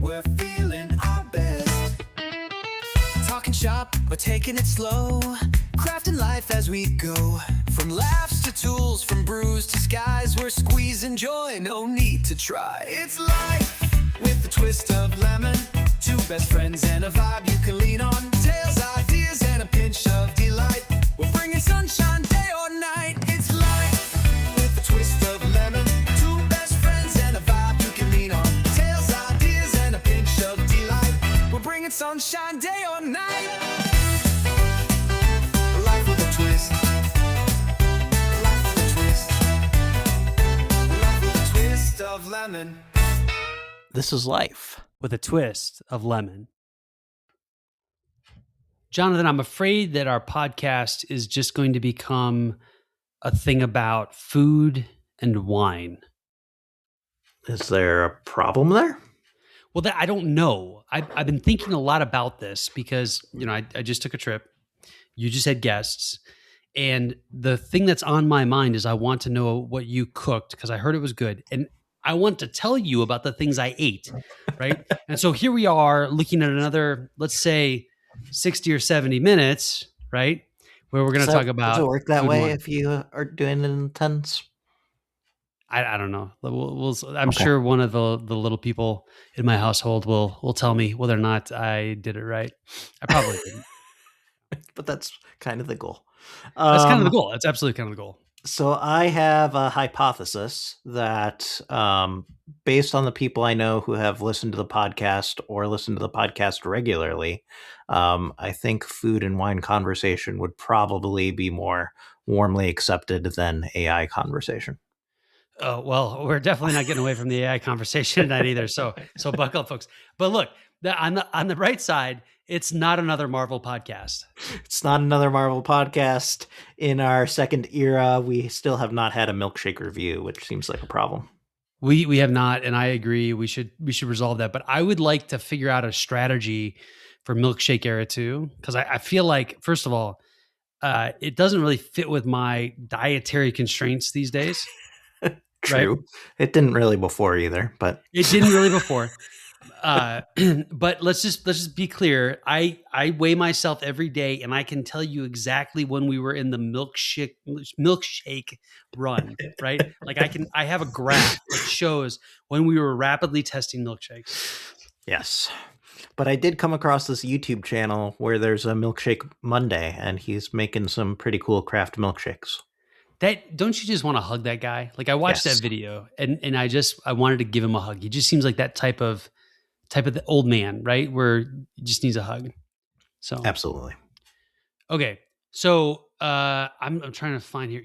we're feeling our best. Talking shop, but taking it slow. Crafting life as we go. From laughs to tools, from brews to skies, we're squeezing joy, no need to try. It's life with a twist of lemon. Two best friends and a vibe you can lean on. Tales, ideas, and a pinch of delight. We're bringing sunshine day or night. It's life with a twist of lemon. Two best friends and a vibe you can lean on. Tales, ideas, and a pinch of delight. We're bringing sunshine day or night. Life with a twist. Life with a twist. Life with a twist of lemon. This is life. With a twist of lemon. Jonathan, I'm afraid that our podcast is just going to become a thing about food and wine. Is there a problem there? Well, I don't know. I've been thinking a lot about this because, I just took a trip. You just had guests. And the thing that's on my mind is I want to know what you cooked because I heard it was good. And I want to tell you about the things I ate, right? And so here we are looking at another, let's say, 60 or 70 minutes, right? Where we're going to talk about. Does it work that way if you are doing it in tens? I don't know. I'm sure one of the little people in my household will tell me whether or not I did it right. I probably didn't. But that's kind of the goal. That's kind of the goal. That's absolutely kind of the goal. So I have a hypothesis that based on the people I know who have listened to the podcast or listened to the podcast regularly, I think food and wine conversation would probably be more warmly accepted than AI conversation. Oh, well, we're definitely not getting away from the AI conversation tonight either. So buckle up, folks. But look, on the right side, it's not another Marvel podcast. It's not another Marvel podcast. In our second era, we still have not had a milkshake review, which seems like a problem. We have not, and I agree. We should resolve that. But I would like to figure out a strategy for milkshake era 2, because I feel like, first of all, it doesn't really fit with my dietary constraints these days. True. Right? It didn't really before either, but it didn't really before. But let's just be clear. I weigh myself every day, and I can tell you exactly when we were in the milkshake run, right? Like I have a graph that shows when we were rapidly testing milkshakes. Yes. But I did come across this YouTube channel where there's a Milkshake Monday, and he's making some pretty cool craft milkshakes. Don't you just want to hug that guy? Like I watched that video, and I wanted to give him a hug. He just seems like that type of the old man, right? Where he just needs a hug. So absolutely. Okay. So I'm trying to find here.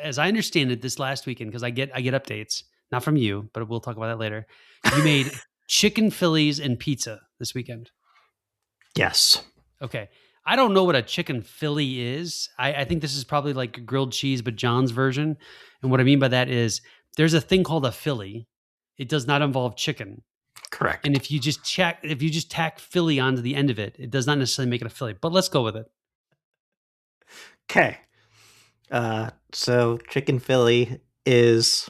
As I understand it, this last weekend, because I get updates, not from you, but we'll talk about that later. You made chicken Phillies and pizza this weekend. Yes. Okay. I don't know what a chicken Philly is. I think this is probably like grilled cheese, but John's version. And what I mean by that is there's a thing called a Philly. It does not involve chicken. Correct. And if you just tack Philly onto the end of it, it does not necessarily make it a Philly. But let's go with it. Okay. So chicken Philly is,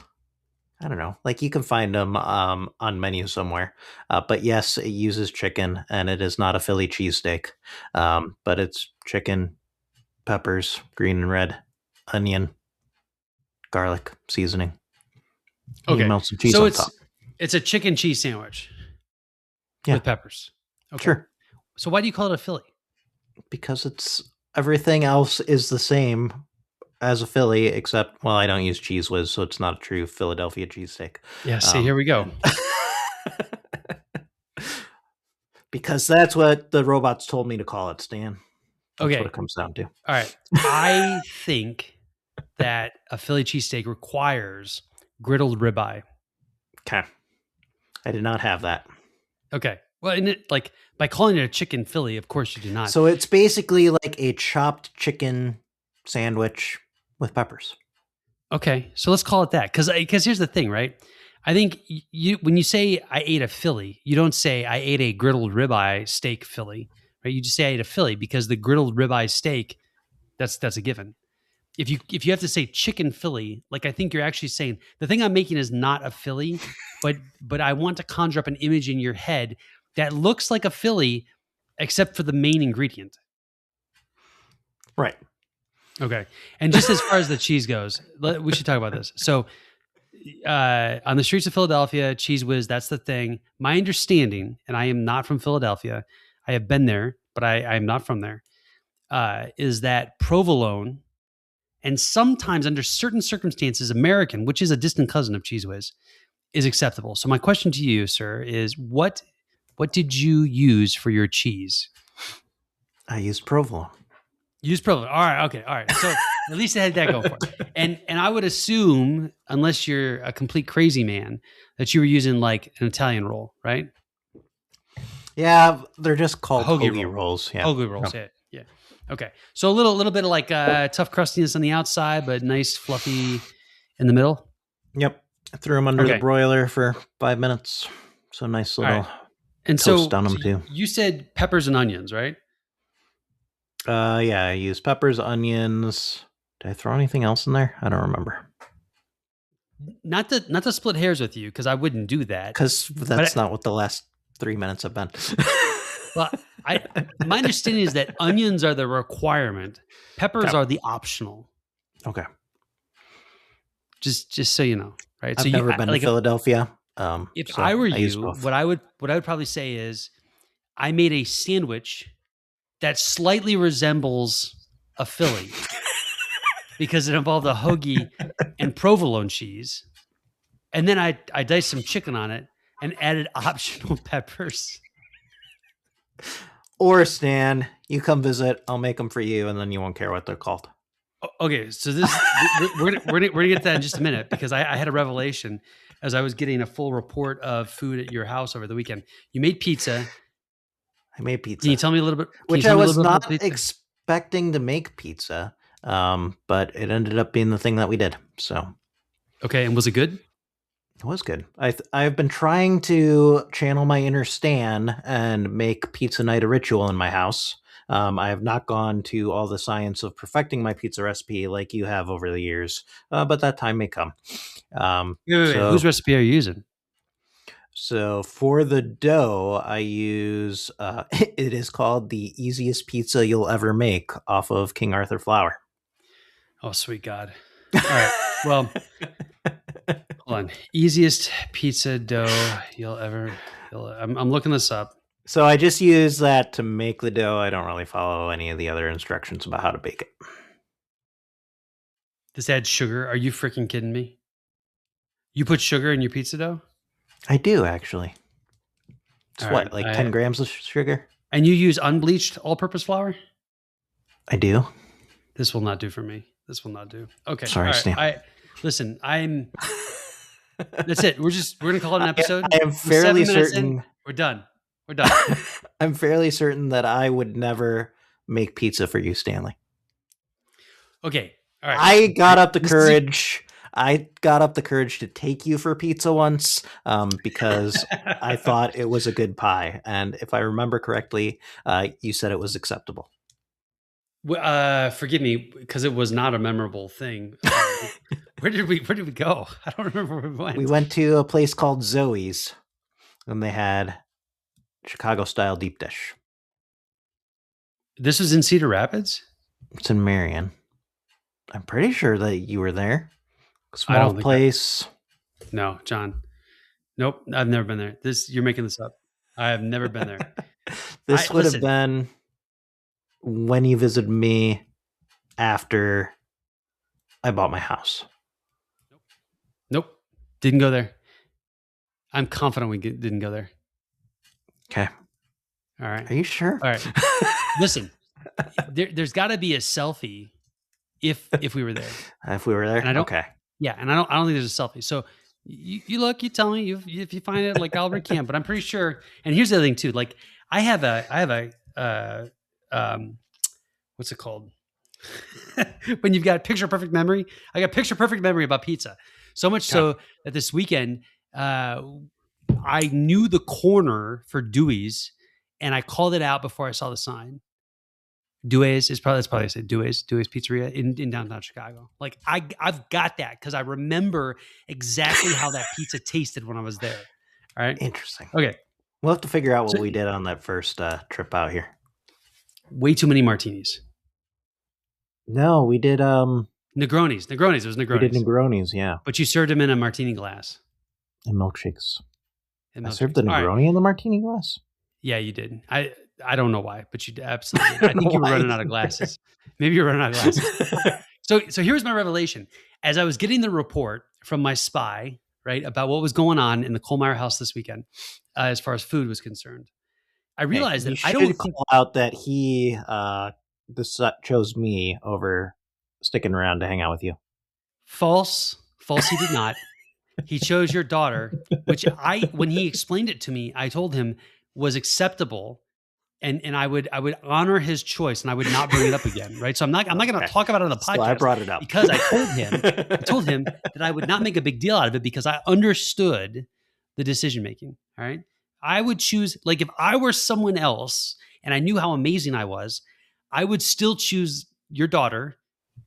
I don't know, like you can find them on menu somewhere. But yes, it uses chicken, and it is not a Philly cheesesteak. But it's chicken, peppers, green and red, onion, garlic, seasoning. Okay. You melt some cheese on top. It's a chicken cheese sandwich with peppers. Okay. Sure. So why do you call it a Philly? Because everything else is the same as a Philly, except, well, I don't use Cheese Whiz, so it's not a true Philadelphia cheesesteak. Yeah, see, here we go. Because that's what the robots told me to call it, Stan. That's okay. what it comes down to. All right. I think that a Philly cheesesteak requires griddled ribeye. Okay. I did not have that. Okay. Well, by calling it a chicken Philly, of course you do not. So it's basically like a chopped chicken sandwich with peppers. Okay. So let's call it that. Because here's the thing, right? I think when you say I ate a Philly, you don't say I ate a griddled ribeye steak Philly, right? You just say I ate a Philly because the griddled ribeye steak, that's a given. if you have to say chicken Philly, like I think you're actually saying the thing I'm making is not a Philly, but I want to conjure up an image in your head that looks like a Philly, except for the main ingredient. Right. Okay. And just as far as the cheese goes, we should talk about this. So, on the streets of Philadelphia, Cheese Whiz, that's the thing. My understanding, and I am not from Philadelphia, I have been there, but I am not from there, is that provolone and sometimes under certain circumstances, American, which is a distant cousin of Cheese Whiz, is acceptable. So my question to you, sir, is what did you use for your cheese? I used provolone. Use provolone. All right. Okay. All right. So at least I had that going for it. And I would assume, unless you're a complete crazy man, that you were using like an Italian roll, right? Yeah, they're just called Hoagie hoagie roll. rolls. Yeah. Hoagie rolls. Yeah. Okay. So a little bit of like tough crustiness on the outside, but nice fluffy in the middle. Yep. I threw them under Okay. the broiler for 5 minutes. So nice little right. And toast on them too. You said peppers and onions, right? Yeah, I used peppers, onions. Did I throw anything else in there? I don't remember. Not to split hairs with you, because I wouldn't do that. Because that's not what the last 3 minutes have been. Well, my understanding is that onions are the requirement. Peppers are the optional. Okay. Just so you know, right? I've never been to Philadelphia. If so I were use you, both. what I would probably say is, I made a sandwich that slightly resembles a Philly because it involved a hoagie and provolone cheese, and then I diced some chicken on it and added optional peppers. Or Stan, you come visit, I'll make them for you, and then you won't care what they're called. Okay, so this we're gonna get to that in just a minute, because I had a revelation as I was getting a full report of food at your house over the weekend. You made pizza. I made pizza. Can you tell me a little bit? Which I was not expecting to make pizza, but it ended up being the thing that we did. So, okay, and was it good? It was good. I've been trying to channel my inner Stan and make pizza night a ritual in my house. I have not gone to all the science of perfecting my pizza recipe like you have over the years, but that time may come. Wait, whose recipe are you using? So for the dough, I use, it is called the easiest pizza you'll ever make off of King Arthur flour. Oh, sweet God. All right. Well, hold on. Easiest pizza dough you'll ever, I'm looking this up. So I just use that to make the dough. I don't really follow any of the other instructions about how to bake it. This adds sugar. Are you freaking kidding me? You put sugar in your pizza dough? I do, actually. It's All what, right, like 10 grams of sugar? And you use unbleached all-purpose flour? I do. This will not do for me. This will not do. Okay. Sorry, right. Stan. Listen, that's it. We're going to call it an episode. I am fairly certain. We're done. We're done. I'm fairly certain that I would never make pizza for you, Stanley. Okay. All right. I got up the courage. I got up the courage to take you for pizza once because I thought it was a good pie. And if I remember correctly, you said it was acceptable. Forgive me, because it was not a memorable thing. Where did we go? I don't remember where we went. We went to a place called Zoe's, and they had Chicago-style deep dish. This was in Cedar Rapids? It's in Marion. I'm pretty sure that you were there. I don't Small place. No, John. Nope, I've never been there. You're making this up. I have never been there. This would have been when you visited me after I bought my house. Nope. Didn't go there. I'm confident we didn't go there. Okay. All right. Are you sure? All right. Listen, there's got to be a selfie if we were there. If we were there? And I don't, okay. Yeah, and I don't think there's a selfie. So you look, you tell me if you find it, like I'll recant. But I'm pretty sure. And here's the other thing too. Like I have a what's it called? When you've got picture perfect memory. I got picture perfect memory about pizza. So much so that this weekend, I knew the corner for Dewey's, and I called it out before I saw the sign. Dues is probably, that's probably I said Dues Pizzeria in downtown Chicago. Like I've got that because I remember exactly how that pizza tasted when I was there. All right. Interesting. Okay. We'll have to figure out what So- we did on that first trip out here. Way too many martinis. No, we did Negronis. It was we did Negronis. Negronis, yeah, But you served them in a martini glass. and milkshakes. And I served the milkshakes. All right. Negroni in the martini glass. Yeah, you did. I don't know why, but you absolutely did. I think you were Why? running out of glasses. Maybe you're running out of glasses. So here's my revelation. As I was getting the report from my spy, right, about what was going on in the Kohlmeyer house this weekend, as far as food was concerned, I realized You that I should don't think call out that he chose me over sticking around to hang out with you. false. He did not. He chose your daughter, which when he explained it to me, I told him was acceptable. And I would honor his choice and I would not bring it up again. Right. So I'm not going to talk about it on the podcast. So I brought it up because I told him that I would not make a big deal out of it because I understood the decision making. All right. I would choose, like, if I were someone else and I knew how amazing I was, I would still choose your daughter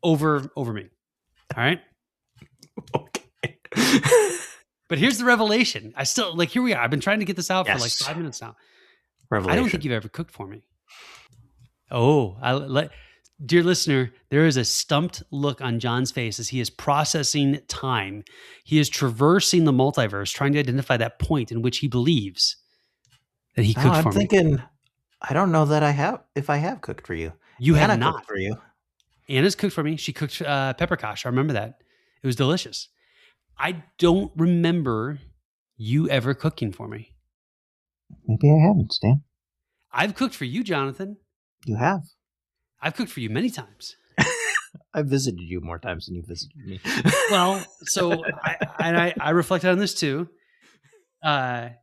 over me. All right. Okay. But here's the revelation. I still, like, here we are. I've been trying to get this out for like Yes. 5 minutes now. Revelation. I don't think you've ever cooked for me. Oh, dear listener, there is a stumped look on John's face as he is processing time. He is traversing the multiverse, trying to identify that point in which he believes that he cooked I'm for me. thinking, I don't know that I have cooked for you. You Anna have not. cooked for you. Anna's cooked for me. She cooked pepper kosh. I remember that. It was delicious. I don't remember you ever cooking for me. Maybe I haven't, Stan. I've cooked for you, Jonathan. You have. I've cooked for you many times. I've visited you more times than you visited me. Well, so I reflected on this too. There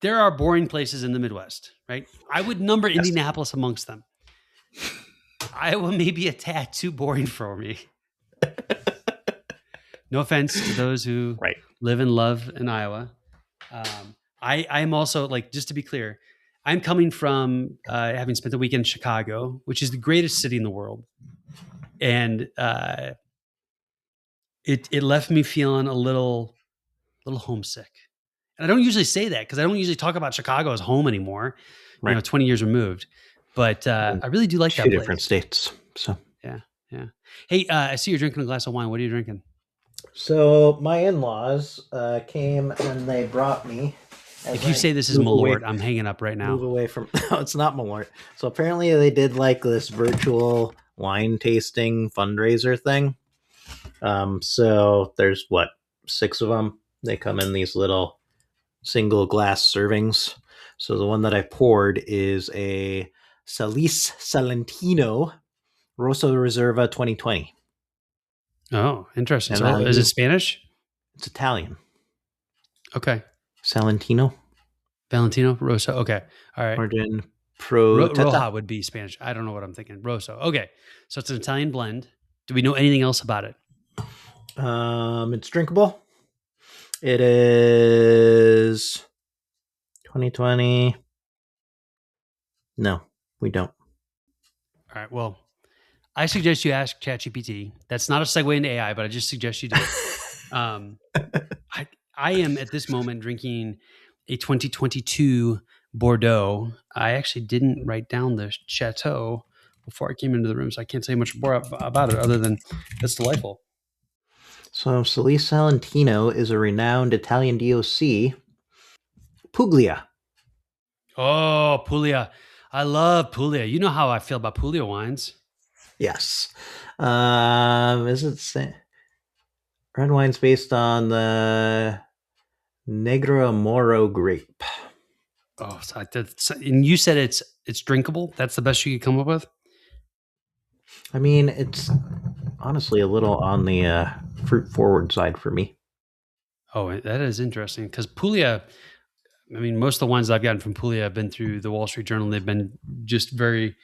are boring places in the Midwest, right? I would number Indianapolis amongst them. Iowa may be a tad too boring for me. No offense to those who live and love in Iowa. I am also, like, just to be clear, I'm coming from having spent the weekend in Chicago, which is the greatest city in the world. And it left me feeling a little homesick. And I don't usually say that because I don't usually talk about Chicago as home anymore. Right. 20 years removed. But I really do like that place. 2 different states. So Yeah. Hey, I see you're drinking a glass of wine. What are you drinking? So my in-laws came and they brought me. If you say this is Malort, I'm hanging up right now. Move away from. No, it's not Malort. So apparently they did like this virtual wine tasting fundraiser thing. So there's 6 of them. They come in these little single glass servings. So the one that I poured is a Salice Salentino Rosso Reserva 2020. Oh, interesting. And So is it Spanish? It's Italian. Okay. Salentino. Valentino Rosso. Okay. All right. Origin Pro Roja would be Spanish. I don't know what I'm thinking. Rosso. Okay. So it's an Italian blend. Do we know anything else about it? It's drinkable. It is 2020. No, we don't. All right. Well, I suggest you ask ChatGPT. That's not a segue into AI, but I just suggest you do it. I am at this moment drinking a 2022 Bordeaux. I actually didn't write down the chateau before I came into the room, so I can't say much more about it other than it's delightful. So Salice Salentino is a renowned Italian DOC. Puglia. Oh, Puglia. I love Puglia. You know how I feel about Puglia wines. Yes. Is it red wine's based on the Negro Moro grape? Oh, and you said it's drinkable. That's the best you could come up with. I mean, it's honestly a little on the fruit forward side for me. Oh, that is interesting because Puglia. I mean, most of the wines I've gotten from Puglia have been through the Wall Street Journal. They've been just very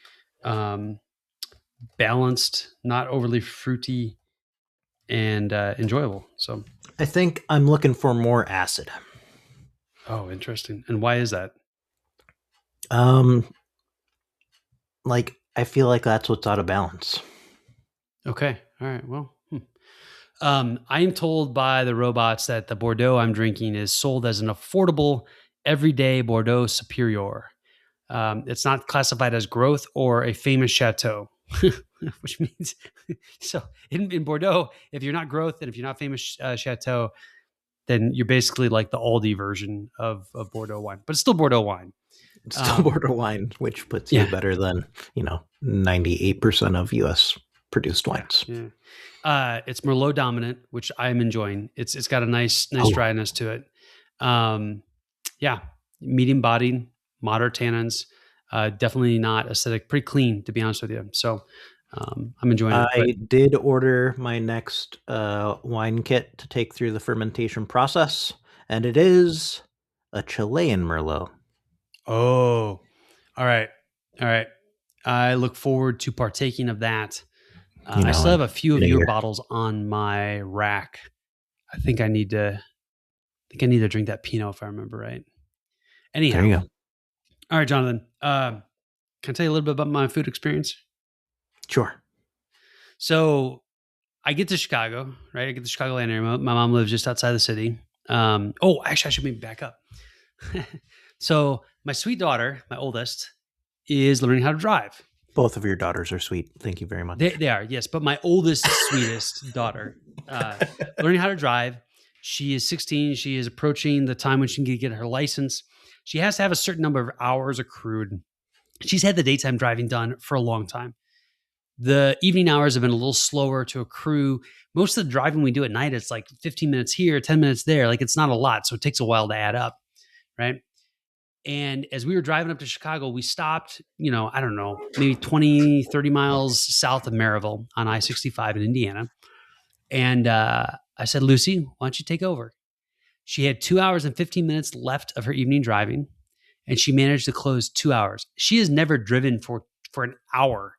balanced, not overly fruity, and enjoyable. So I think I'm looking for more acid. Oh, interesting. And why is that? Like I feel like that's what's out of balance. Okay. All right. Well, I am told by the robots that the Bordeaux I'm drinking is sold as an affordable, everyday Bordeaux Superior. It's not classified as growth or a famous chateau, which means so in Bordeaux, if you're not growth and if you're not famous chateau, then you're basically like the Aldi version of Bordeaux wine, but it's still Bordeaux wine. It's still border wine, which puts you Yeah. better than 98% of U.S. produced wines. Yeah. It's Merlot dominant, which I'm enjoying. It's got a nice Oh. dryness to it. Yeah, medium bodied, moderate tannins. Definitely not acidic. Pretty clean, to be honest with you. So I'm enjoying it. I did order my next wine kit to take through the fermentation process, and it is a Chilean Merlot. Oh, all right. I look forward to partaking of that. I still have a few of your bottles on my rack. I think I need to drink that Pinot if I remember right. Anyhow, There you go. All right, Jonathan. Can I tell you a little bit about my food experience? Sure. So I get to Chicago, right? I get to Chicagoland area. My mom lives just outside the city. Actually, I should maybe back up. So my sweet daughter, my oldest, is learning how to drive. Both of your daughters are sweet. Thank you very much. They are, yes. But my oldest, sweetest daughter, learning how to drive. She is 16. She is approaching the time when she can get her license. She has to have a certain number of hours accrued. She's had the daytime driving done for a long time. The evening hours have been a little slower to accrue. Most of the driving we do at night, it's like 15 minutes here, 10 minutes there. Like it's not a lot. So it takes a while to add up, right? And as we were driving up to Chicago, we stopped, I don't know, maybe 20, 30 miles south of Maryville on I-65 in Indiana. And I said, Lucy, why don't you take over? She had 2 hours and 15 minutes left of her evening driving, and she managed to close 2 hours. She has never driven for an hour,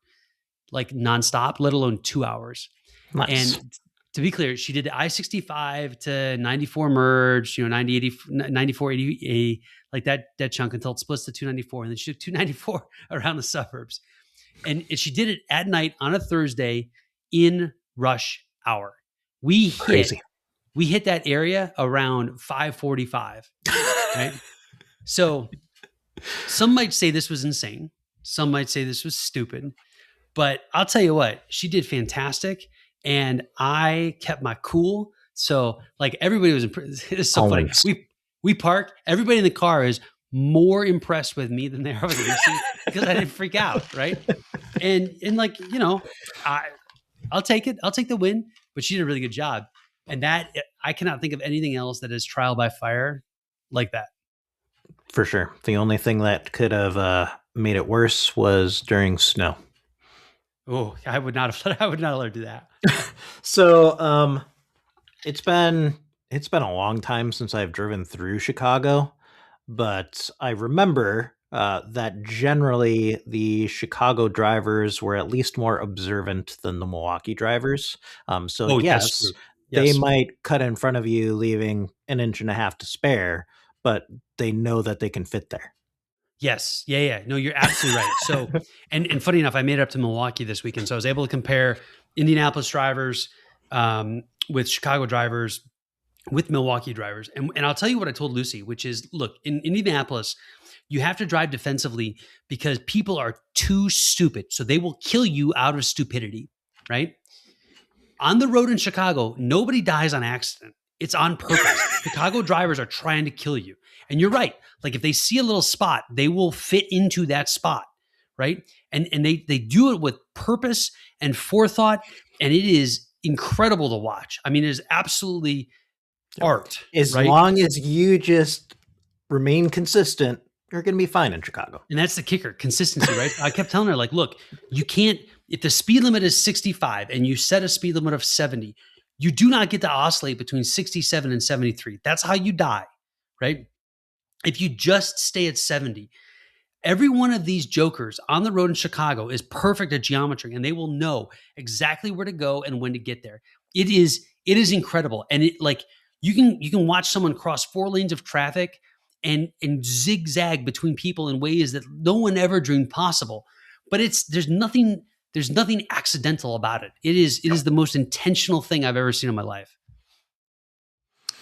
like nonstop, let alone 2 hours. Nice. And to be clear, she did the I-65 to 94 merge, 90, 80, 94, 80, like that chunk until it splits to 294. And then she took 294 around the suburbs. And she did it at night on a Thursday in rush hour. We hit that area around 5:45, right? So some might say this was insane. Some might say this was stupid. But I'll tell you what, she did fantastic. And I kept my cool. So like everybody was impressed. It's so funny. We park. Everybody in the car is more impressed with me than they are with Lucy because I didn't freak out, right? And like, I'll take it. I'll take the win. But she did a really good job. And that, I cannot think of anything else that is trial by fire like that. For sure. The only thing that could have made it worse was during snow. Oh, I would not have let her do that. So, it's been a long time since I've driven through Chicago, but I remember that generally the Chicago drivers were at least more observant than the Milwaukee drivers. Yes, they might cut in front of you, leaving an inch and a half to spare, but they know that they can fit there. Yes. Yeah. No, you're absolutely right. So, and funny enough, I made it up to Milwaukee this weekend. So I was able to compare Indianapolis drivers with Chicago drivers with Milwaukee drivers. And I'll tell you what I told Lucy, which is, look, in Indianapolis, you have to drive defensively because people are too stupid. So they will kill you out of stupidity, right? On the road in Chicago, nobody dies on accident. It's on purpose. Chicago drivers are trying to kill you. And you're right. Like if they see a little spot, they will fit into that spot, right? And they do it with purpose and forethought, and it is incredible to watch. I mean, it is absolutely art. As long as you just remain consistent, you're going to be fine in Chicago. And that's the kicker, consistency, right? I kept telling her, like, look, you can't, if the speed limit is 65 and you set a speed limit of 70, you do not get to oscillate between 67 and 73. That's how you die, right? If you just stay at 70, every one of these jokers on the road in Chicago is perfect at geometry, and they will know exactly where to go and when to get there. It is incredible. And it, like, you can watch someone cross 4 lanes of traffic and zigzag between people in ways that no one ever dreamed possible. but there's nothing accidental about it. It is the most intentional thing I've ever seen in my life.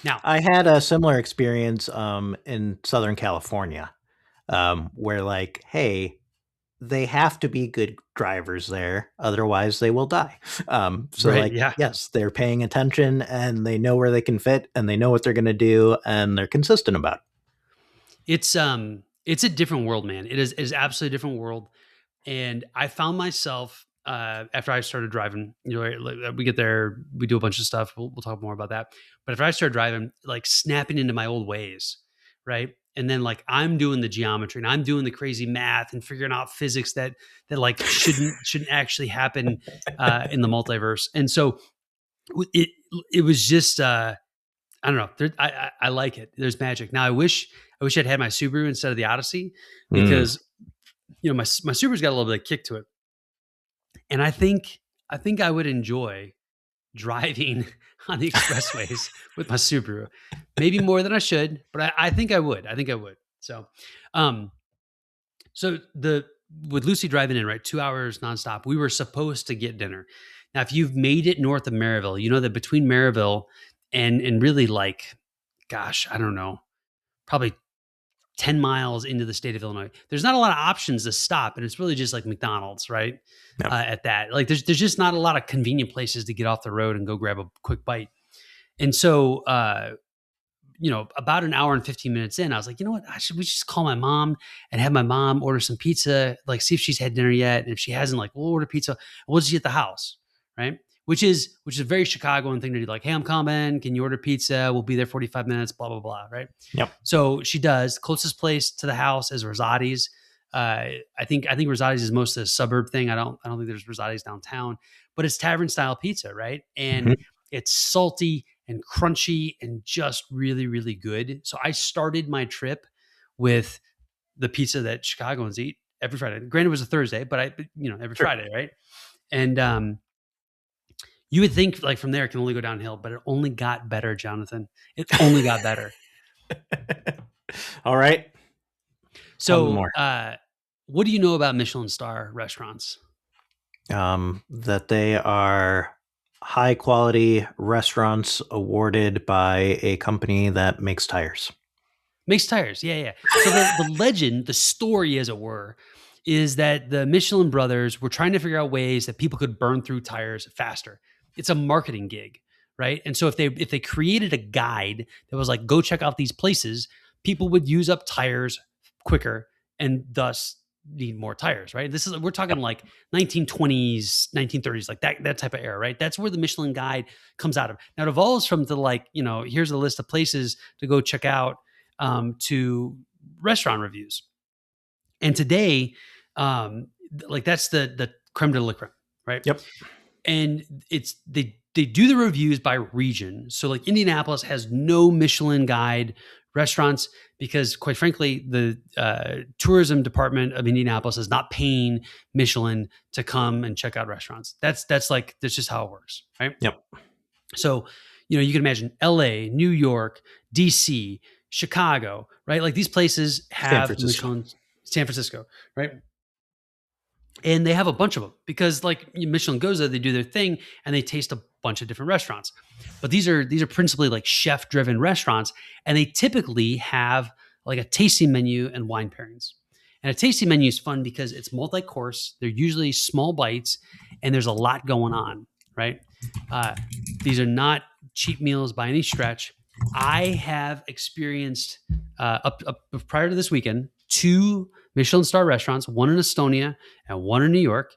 Now, I had a similar experience in Southern California, where like, hey, they have to be good drivers there, otherwise they will die. So right, like, yeah. yes, they're paying attention and they know where they can fit and they know what they're going to do and they're consistent about it. It's a different world, man. It is absolutely a different world. And I found myself after I started driving. We get there, we do a bunch of stuff. We'll talk more about that. But after I started driving, like snapping into my old ways, right? And then like I'm doing the geometry and I'm doing the crazy math and figuring out physics that like shouldn't actually happen in the multiverse. And so it it was just I don't know. I like it. There's magic. Now I wish I'd had my Subaru instead of the Odyssey, Mm. because my Subaru's got a little bit of kick to it, and I think I would enjoy driving on the expressways with my Subaru, maybe more than I should, but I think I would. I think I would. So, um, so the with Lucy driving in, right, 2 hours nonstop. We were supposed to get dinner. Now, if you've made it north of Maryville, you know that between Maryville and really like, gosh, I don't know, probably 10 miles into the state of Illinois, there's not a lot of options to stop. And it's really just like McDonald's, right? Yep. At that. Like there's just not a lot of convenient places to get off the road and go grab a quick bite. And so, about an hour and 15 minutes in, I was like, you know what? We just call my mom and have my mom order some pizza, like see if she's had dinner yet. And if she hasn't, like, we'll order pizza. We'll just eat at the house. Right. Which is a very Chicagoan thing to do. Like, hey, I'm coming. Can you order pizza? We'll be there 45 minutes, blah, blah, blah. Right. Yep. So she does. Closest place to the house is Rosati's. I think Rosati's is mostly a suburb thing. I don't think there's Rosati's downtown, but it's tavern style pizza, right? And Mhm. it's salty and crunchy and just really, really good. So I started my trip with the pizza that Chicagoans eat every Friday. Granted, it was a Thursday, but every Sure. Friday, right? And you would think like from there it can only go downhill, but it only got better, Jonathan. It only got better. All right. Tell me So, more. what do you know about Michelin star restaurants? That they are high quality restaurants awarded by a company that makes tires. Makes tires. Yeah, yeah. So the legend, the story, as it were, is that the Michelin brothers were trying to figure out ways that people could burn through tires faster. It's a marketing gig, right? And so if they created a guide that was like, go check out these places, people would use up tires quicker and thus need more tires, right? We're talking like 1920s, 1930s, like that type of era, right? That's where the Michelin guide comes out of. Now it evolves from the like, here's a list of places to go check out, to restaurant reviews. And today, like that's the creme de la creme, right? Yep. And they do the reviews by region. So like Indianapolis has no Michelin guide restaurants because, quite frankly, the tourism department of Indianapolis is not paying Michelin to come and check out restaurants. That's just how it works, right? Yep. So, you can imagine LA, New York, DC, Chicago, right? Like these places have Michelin. San Francisco, right? And they have a bunch of them because like Michelin goes there, they do their thing and they taste a bunch of different restaurants. But these are principally like chef driven restaurants, and they typically have like a tasting menu and wine pairings. And a tasting menu is fun because it's multi-course. They're usually small bites and there's a lot going on, right? These are not cheap meals by any stretch. I have experienced up prior to this weekend 2 Michelin star restaurants, one in Estonia and one in New York.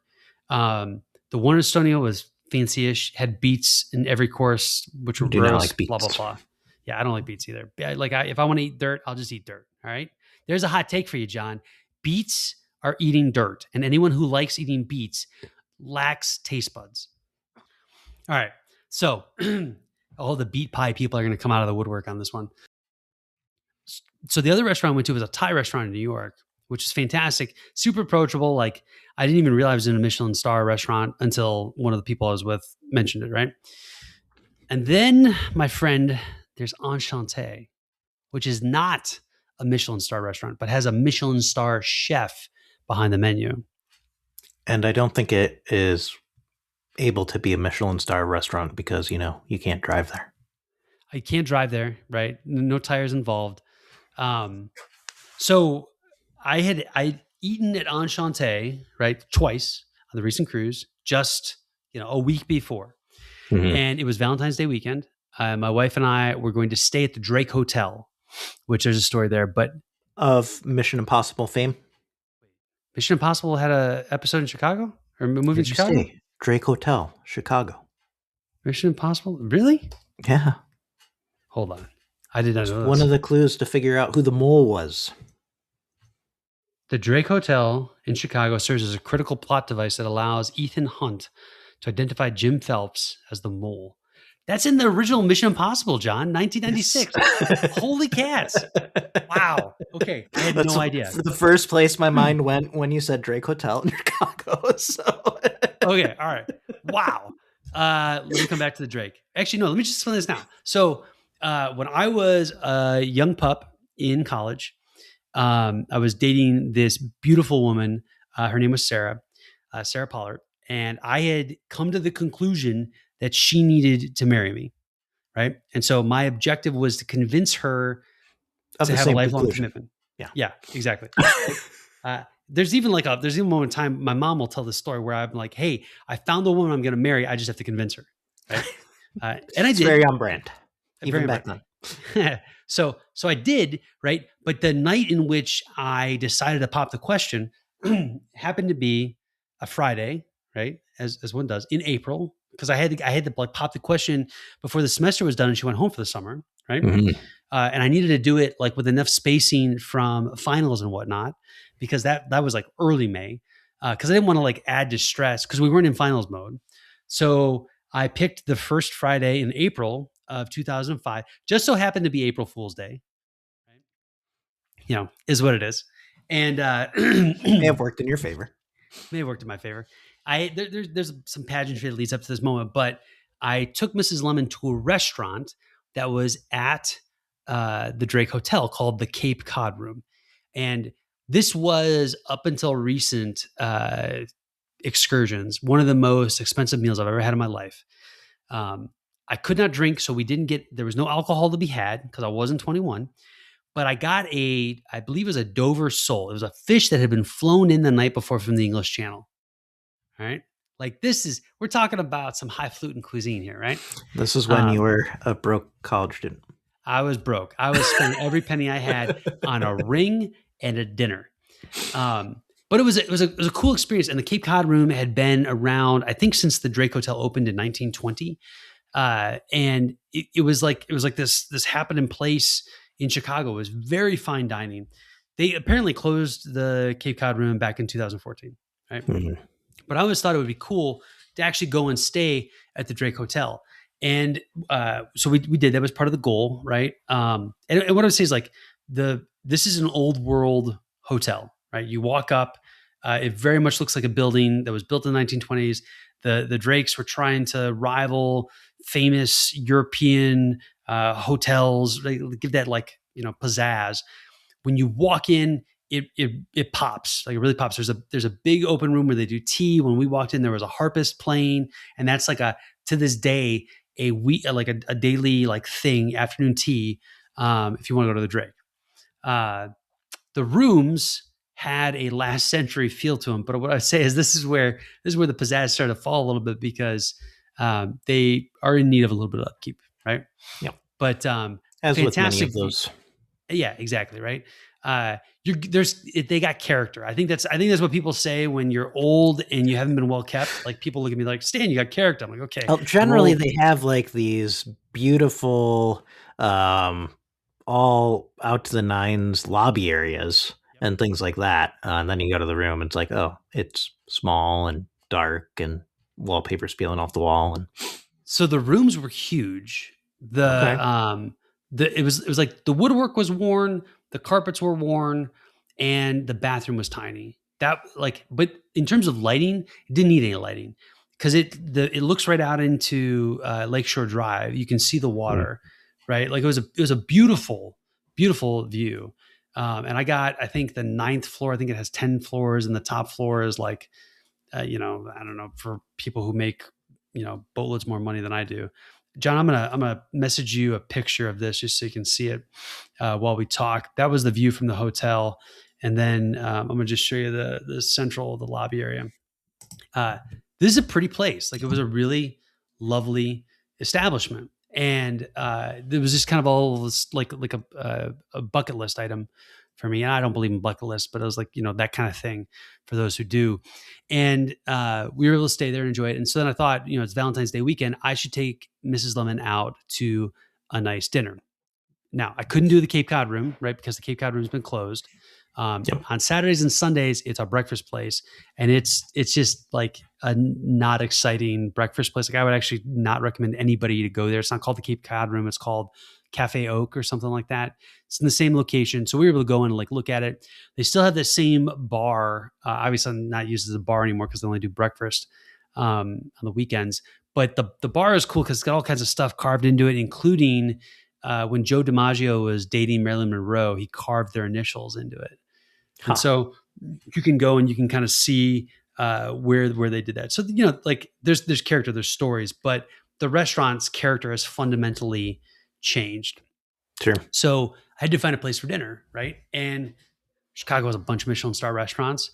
The one in Estonia was fancy-ish, had beets in every course, which were Do not gross, like beets. blah, blah, blah. Yeah, I don't like beets either. If I want to eat dirt, I'll just eat dirt, all right? There's a hot take for you, John. Beets are eating dirt, and anyone who likes eating beets lacks taste buds. All right, so all the beet pie people are going to come out of the woodwork on this one. So the other restaurant I went to was a Thai restaurant in New York, which is fantastic, super approachable. Like I didn't even realize it was in a Michelin star restaurant until one of the people I was with mentioned it, right? And then, my friend, there's Enchanté, which is not a Michelin star restaurant, but has a Michelin star chef behind the menu. And I don't think it is able to be a Michelin star restaurant because, you can't drive there. I can't drive there, right? No tires involved. Um, so I'd eaten at Enchante, right, twice on the recent cruise, just a week before, Mhm. and it was Valentine's Day weekend. My wife and I were going to stay at the Drake Hotel, which there's a story there. But Of Mission Impossible fame? Mission Impossible had a episode in Chicago or a movie in Did you Chicago. say Drake Hotel, Chicago? Mission Impossible, really? Yeah. Hold on, I did not know One this. of the clues to figure out who the mole was. The Drake Hotel in Chicago serves as a critical plot device that allows Ethan Hunt to identify Jim Phelps as the mole. That's in the original Mission Impossible, John, 1996. Yes. Holy cats. Wow. Okay. I had no idea. The first place my mind went when you said Drake Hotel in Chicago. So. Okay. All right. Wow. Let me come back to the Drake. Actually, no, let me just explain this now. So when I was a young pup in college, I was dating this beautiful woman. Her name was Sarah Pollard. And I had come to the conclusion that she needed to marry me. Right. And so my objective was to convince her to have a lifelong commitment. Yeah. Yeah, exactly. There's even a moment in time, my mom will tell this story where I'm like, hey, I found the woman I'm going to marry. I just have to convince her. Right. And I did. Very on brand. Even back then. So I did, right? But the night in which I decided to pop the question happened to be a Friday, right? As one does in April, because I had to like pop the question before the semester was done and she went home for the summer, right? Mhm. And I needed to do it like with enough spacing from finals and whatnot, because that was like early May, because I didn't want to like add to stress because we weren't in finals mode. So I picked the first Friday in April of 2005. Just so happened to be April Fool's Day. Right? Is what it is. And May have worked in your favor. May have worked in my favor. There's some pageantry that leads up to this moment, but I took Mrs. Lemon to a restaurant that was at the Drake Hotel called the Cape Cod Room. And this was, up until recent excursions, one of the most expensive meals I've ever had in my life. I could not drink, so there was no alcohol to be had because I wasn't 21. But I got I believe it was a Dover sole. It was a fish that had been flown in the night before from the English Channel. All right. Like we're talking about some highfalutin cuisine here, right? This is when you were a broke college student. I was broke. I was spending every penny I had on a ring and a dinner. But it was a cool experience. And the Cape Cod Room had been around, I think, since the Drake Hotel opened in 1920. And it was like this happening place in Chicago. It was very fine dining. They apparently closed the Cape Cod Room back in 2014. Right. Mm-hmm. But I always thought it would be cool to actually go and stay at the Drake Hotel. And so we did. That was part of the goal, right? And what I would say is like this is an old world hotel, right? You walk up, it very much looks like a building that was built in the 1920s. The Drakes were trying to rival famous European hotels. They give that like pizzazz. When you walk in, it pops, like it really pops. There's a big open room where they do tea. When we walked in, there was a harpist playing, and that's like to this day a daily like thing, afternoon tea. If you want to go to the Drake, the rooms had a last century feel to them. But what I say is this is where the pizzazz started to fall a little bit because they are in need of a little bit of upkeep, right? Yeah. But as with many of those. Yeah, exactly. Right. They got character. I think that's what people say when you're old and you haven't been well kept. Like people look at me like, Stan, you got character. I'm like, okay. Well, generally they have like these beautiful, all out to the nines lobby areas and things like that. And then you go to the room and it's like, oh, it's small and dark and wallpaper's peeling off the wall. And so the rooms were huge. It was like the woodwork was worn, the carpets were worn, and the bathroom was tiny. But in terms of lighting, it didn't need any lighting because it looks right out into Lakeshore Drive. You can see the water, right? Like it was a beautiful, beautiful view. And I think the 9th floor. I think it has 10 floors, and the top floor is like I don't know, for people who make, boatloads more money than I do. John, I'm gonna message you a picture of this just so you can see it while we talk. That was the view from the hotel, and then I'm gonna just show you the central, the lobby area. Uh, this is a pretty place. Like, it was a really lovely establishment, and there was just kind of all this, like a bucket list item for me. And I don't believe in bucket lists, but it was like, that kind of thing for those who do. And we were able to stay there and enjoy it. And so then I thought, it's Valentine's Day weekend, I should take Mrs. Lemon out to a nice dinner. Now, I couldn't do the Cape Cod room, right? Because the Cape Cod room's been closed. Yep. On Saturdays and Sundays, it's our breakfast place, and it's just like a not exciting breakfast place. Like, I would actually not recommend anybody to go there. It's not called the Cape Cod room. It's called Cafe Oak or something like that. It's in the same location, so we were able to go in and like look at it. They still have the same bar. Obviously, not used as a bar anymore because they only do breakfast on the weekends. But the bar is cool because it's got all kinds of stuff carved into it, including when Joe DiMaggio was dating Marilyn Monroe, he carved their initials into it. And so you can go and you can kind of see where they did that. So, like there's character, there's stories, but the restaurant's character has fundamentally changed. Sure. So I had to find a place for dinner, right? And Chicago has a bunch of Michelin star restaurants.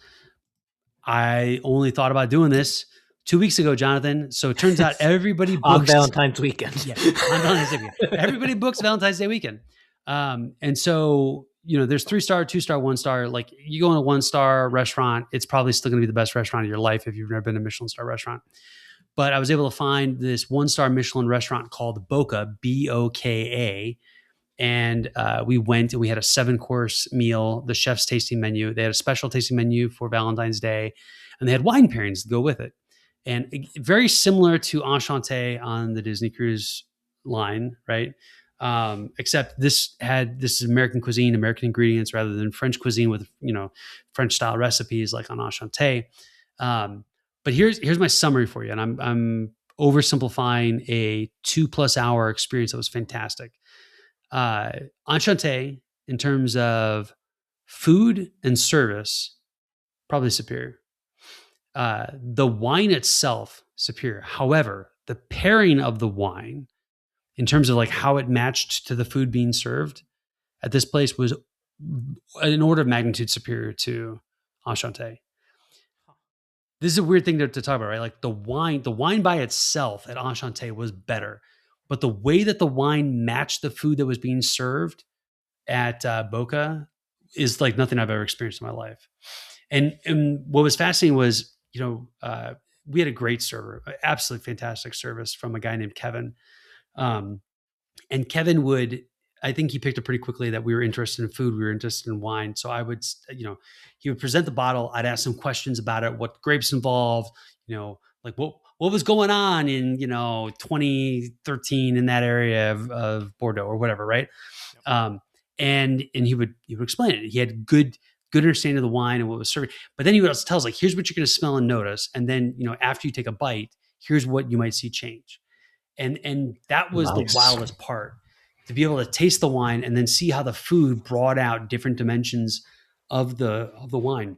I only thought about doing this 2 weeks ago, Jonathan. So it turns out everybody books on Valentine's weekend. Yeah, on Valentine's Day weekend. Everybody books Valentine's Day weekend. And so, there's 3-star, 2-star, 1-star. Like, you go in a 1-star restaurant, it's probably still going to be the best restaurant of your life if you've never been to a Michelin star restaurant. But I was able to find this 1-star Michelin restaurant called Boka, Boka. And we went and we had a 7-course meal, the chef's tasting menu. They had a special tasting menu for Valentine's Day, and they had wine pairings to go with it. And very similar to Enchanté on the Disney Cruise line, right? Except this is American cuisine, American ingredients, rather than French cuisine with, French style recipes like on Enchanté. But here's my summary for you. And I'm oversimplifying a 2+ hour experience that was fantastic. Enchanté, in terms of food and service, probably superior. The wine itself, superior. However, the pairing of the wine, in terms of like how it matched to the food being served at this place, was an order of magnitude superior to Enchanté. This is a weird thing to talk about, right? Like, the wine by itself at Enchanté was better, but the way that the wine matched the food that was being served at Boka is like nothing I've ever experienced in my life. And what was fascinating was, we had a great server, absolutely fantastic service from a guy named Kevin. And Kevin I think he picked up pretty quickly that we were interested in food, we were interested in wine. So I would, he would present the bottle. I'd ask some questions about it, what grapes involved, like what was going on in, 2013 in that area of Bordeaux or whatever. Right. Yep. And he would explain it. He had good understanding of the wine and what was serving. But then he would also tell us, like, here's what you're going to smell and notice. And then, after you take a bite, here's what you might see change. And that was nice. The wildest part, to be able to taste the wine and then see how the food brought out different dimensions of the wine.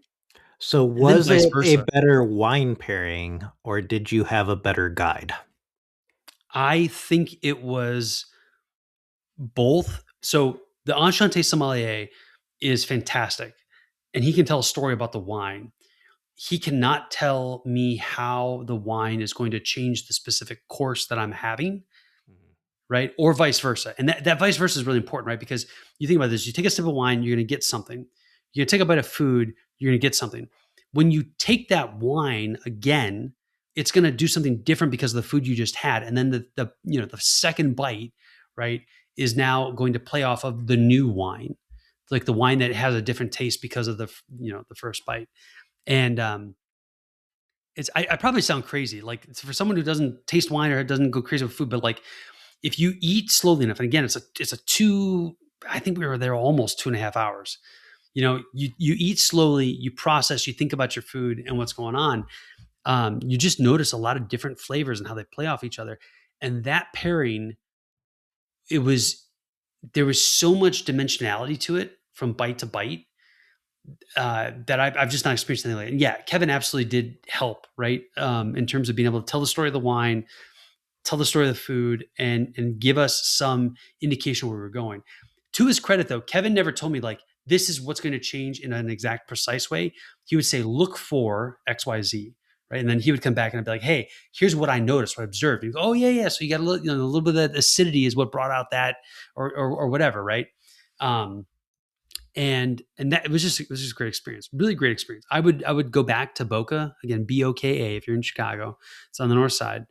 So was it a better wine pairing, or did you have a better guide? I think it was both. So the Enchanté sommelier is fantastic, and he can tell a story about the wine. He cannot tell me how the wine is going to change the specific course that I'm having, right? Or vice versa. And that vice versa is really important, right? Because you think about this, you take a sip of wine, you're going to get something. You're going to take a bite of food, you're going to get something. When you take that wine again, it's going to do something different because of the food you just had. And then the second bite, right, is now going to play off of the new wine, like the wine that has a different taste because of the first bite. And I probably sound crazy, like, it's for someone who doesn't taste wine or doesn't go crazy with food, but like, if you eat slowly enough, and again, I think we were there almost 2.5 hours. You eat slowly, you process, you think about your food and what's going on. You just notice a lot of different flavors and how they play off each other. And that pairing, there was so much dimensionality to it from bite to bite that I've just not experienced anything like it. And yeah, Kevin absolutely did help, right? In terms of being able to tell the story of the wine, tell the story of the food, and give us some indication where we're going. To his credit, though, Kevin never told me like this is what's going to change in an exact, precise way. He would say, "Look for X, Y, Z." Right. And then he would come back and I'd be like, "Hey, here's what I noticed, what I observed." He'd go, "Oh, yeah, yeah. So you got a little, a little bit of that acidity is what brought out that or whatever." Right. Um, and that it was just a great experience, really great experience. I would go back to Boka again, Boka if you're in Chicago. It's on the north side.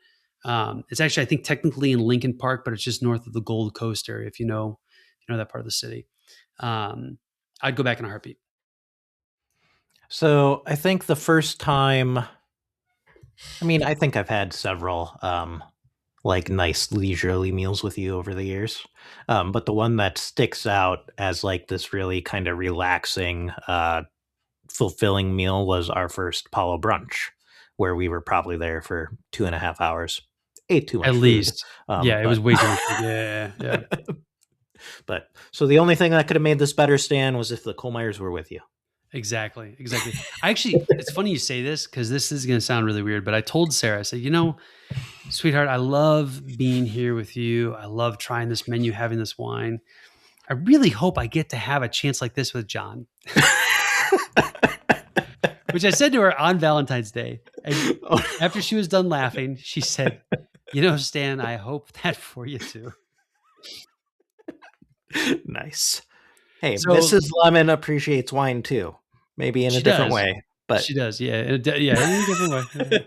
It's actually, I think, technically in Lincoln Park, but it's just north of the Gold Coast area. If you know that part of the city, um, I'd go back in a heartbeat. So I think the first time, I mean, I think I've had several like nice leisurely meals with you over the years. But the one that sticks out as like this really kind of relaxing, fulfilling meal was our first Apollo brunch, where we were probably there for 2.5 hours. Ate too At much food. least, yeah, it was But way too much. Yeah, yeah. but so the only thing that could have made this better, Stan, was if the Kohlmeyers were with you. Exactly, exactly. I actually, it's funny you say this because this is going to sound really weird, but I told Sarah, I said, sweetheart, I love being here with you. I love trying this menu, having this wine. I really hope I get to have a chance like this with John, which I said to her on Valentine's Day. And after she was done laughing, she said, Stan, I hope that for you too. Nice. Hey, So Mrs. Lemon appreciates wine too, maybe in a she different does. way, but She does, yeah, yeah, in a different way.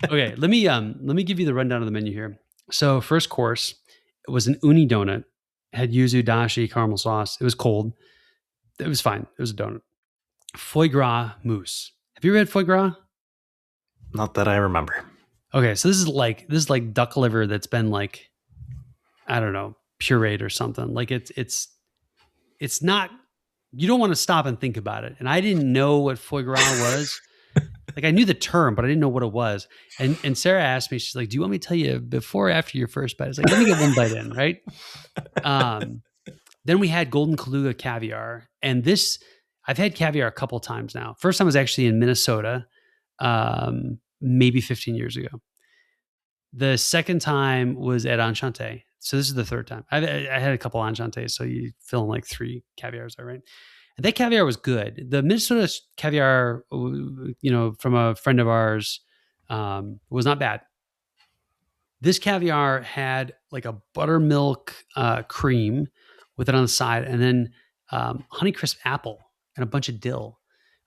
Okay, let me give you the rundown of the menu here. So first course, it was an uni donut, had yuzu dashi caramel sauce. It was cold. It was fine. It was a donut. Foie gras mousse. Have you ever had foie gras? not that I remember. Okay, so this is like duck liver that's been like, I don't know, pureed or something. Like it's not. You don't want to stop and think about it. And I didn't know what foie gras was. Like I knew the term, but I didn't know what it was. And Sarah asked me, she's like, "Do you want me to tell you before or after your first bite?" I was like, "Let me get one bite in, right?" Then we had golden Kaluga caviar, and this I've had caviar a couple times now. First time was actually in Minnesota, maybe 15 years ago. The second time was at Enchante. So this is the third time. I had a couple Enchantes, so you fill in like 3 caviars, all right? And that caviar was good. The Minnesota caviar, from a friend of ours, was not bad. This caviar had like a buttermilk cream with it on the side, and then Honeycrisp apple and a bunch of dill.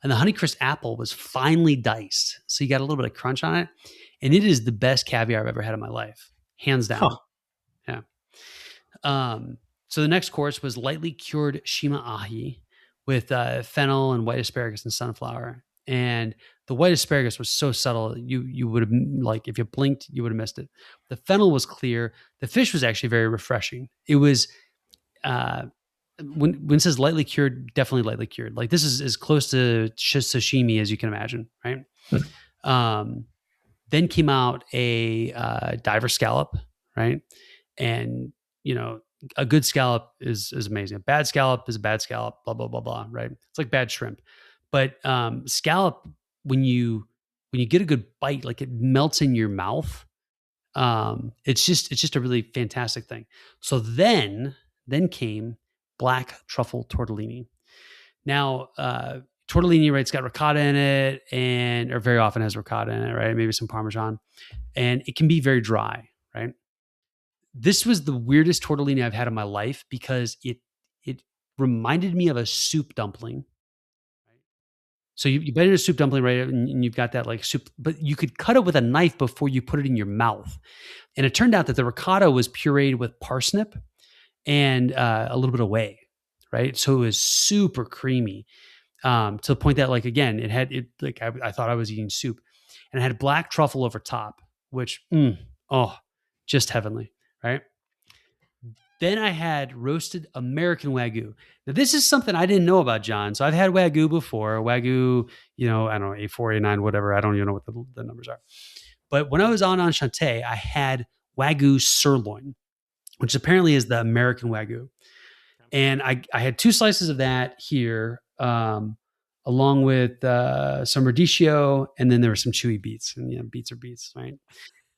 And the Honeycrisp apple was finely diced, so you got a little bit of crunch on it. And it is the best caviar I've ever had in my life, hands down. Huh. Yeah. So the next course was lightly cured shima ahi with fennel and white asparagus and sunflower. And the white asparagus was so subtle, you would have, like, if you blinked, you would have missed it. The fennel was clear. The fish was actually very refreshing. It was, when it says lightly cured, definitely lightly cured. Like this is as close to sashimi as you can imagine, right? Then came out a diver scallop, right? And a good scallop is amazing. A bad scallop is a bad scallop. Blah blah blah blah. Right? It's like bad shrimp, but scallop when you get a good bite, like it melts in your mouth. It's just a really fantastic thing. So then came black truffle tortellini. Now, tortellini, right? It's got ricotta in it, or very often has ricotta in it, right? Maybe some Parmesan, and it can be very dry, right? This was the weirdest tortellini I've had in my life because it reminded me of a soup dumpling. Right? So you bite in a soup dumpling, right? And you've got that like soup, but you could cut it with a knife before you put it in your mouth. And it turned out that the ricotta was pureed with parsnip and a little bit of whey, right? So it was super creamy. To the point that, like, again, I thought I was eating soup, and it had black truffle over top, which, just heavenly, right? Then I had roasted American Wagyu. Now, this is something I didn't know about, John. So I've had Wagyu before. Wagyu, I don't know, A4, A9, whatever. I don't even know what the numbers are. But when I was on Enchante, I had Wagyu sirloin, which apparently is the American Wagyu. And I had 2 slices of that here. along with some radicchio, and then there were some chewy beets. And beets are beets, right?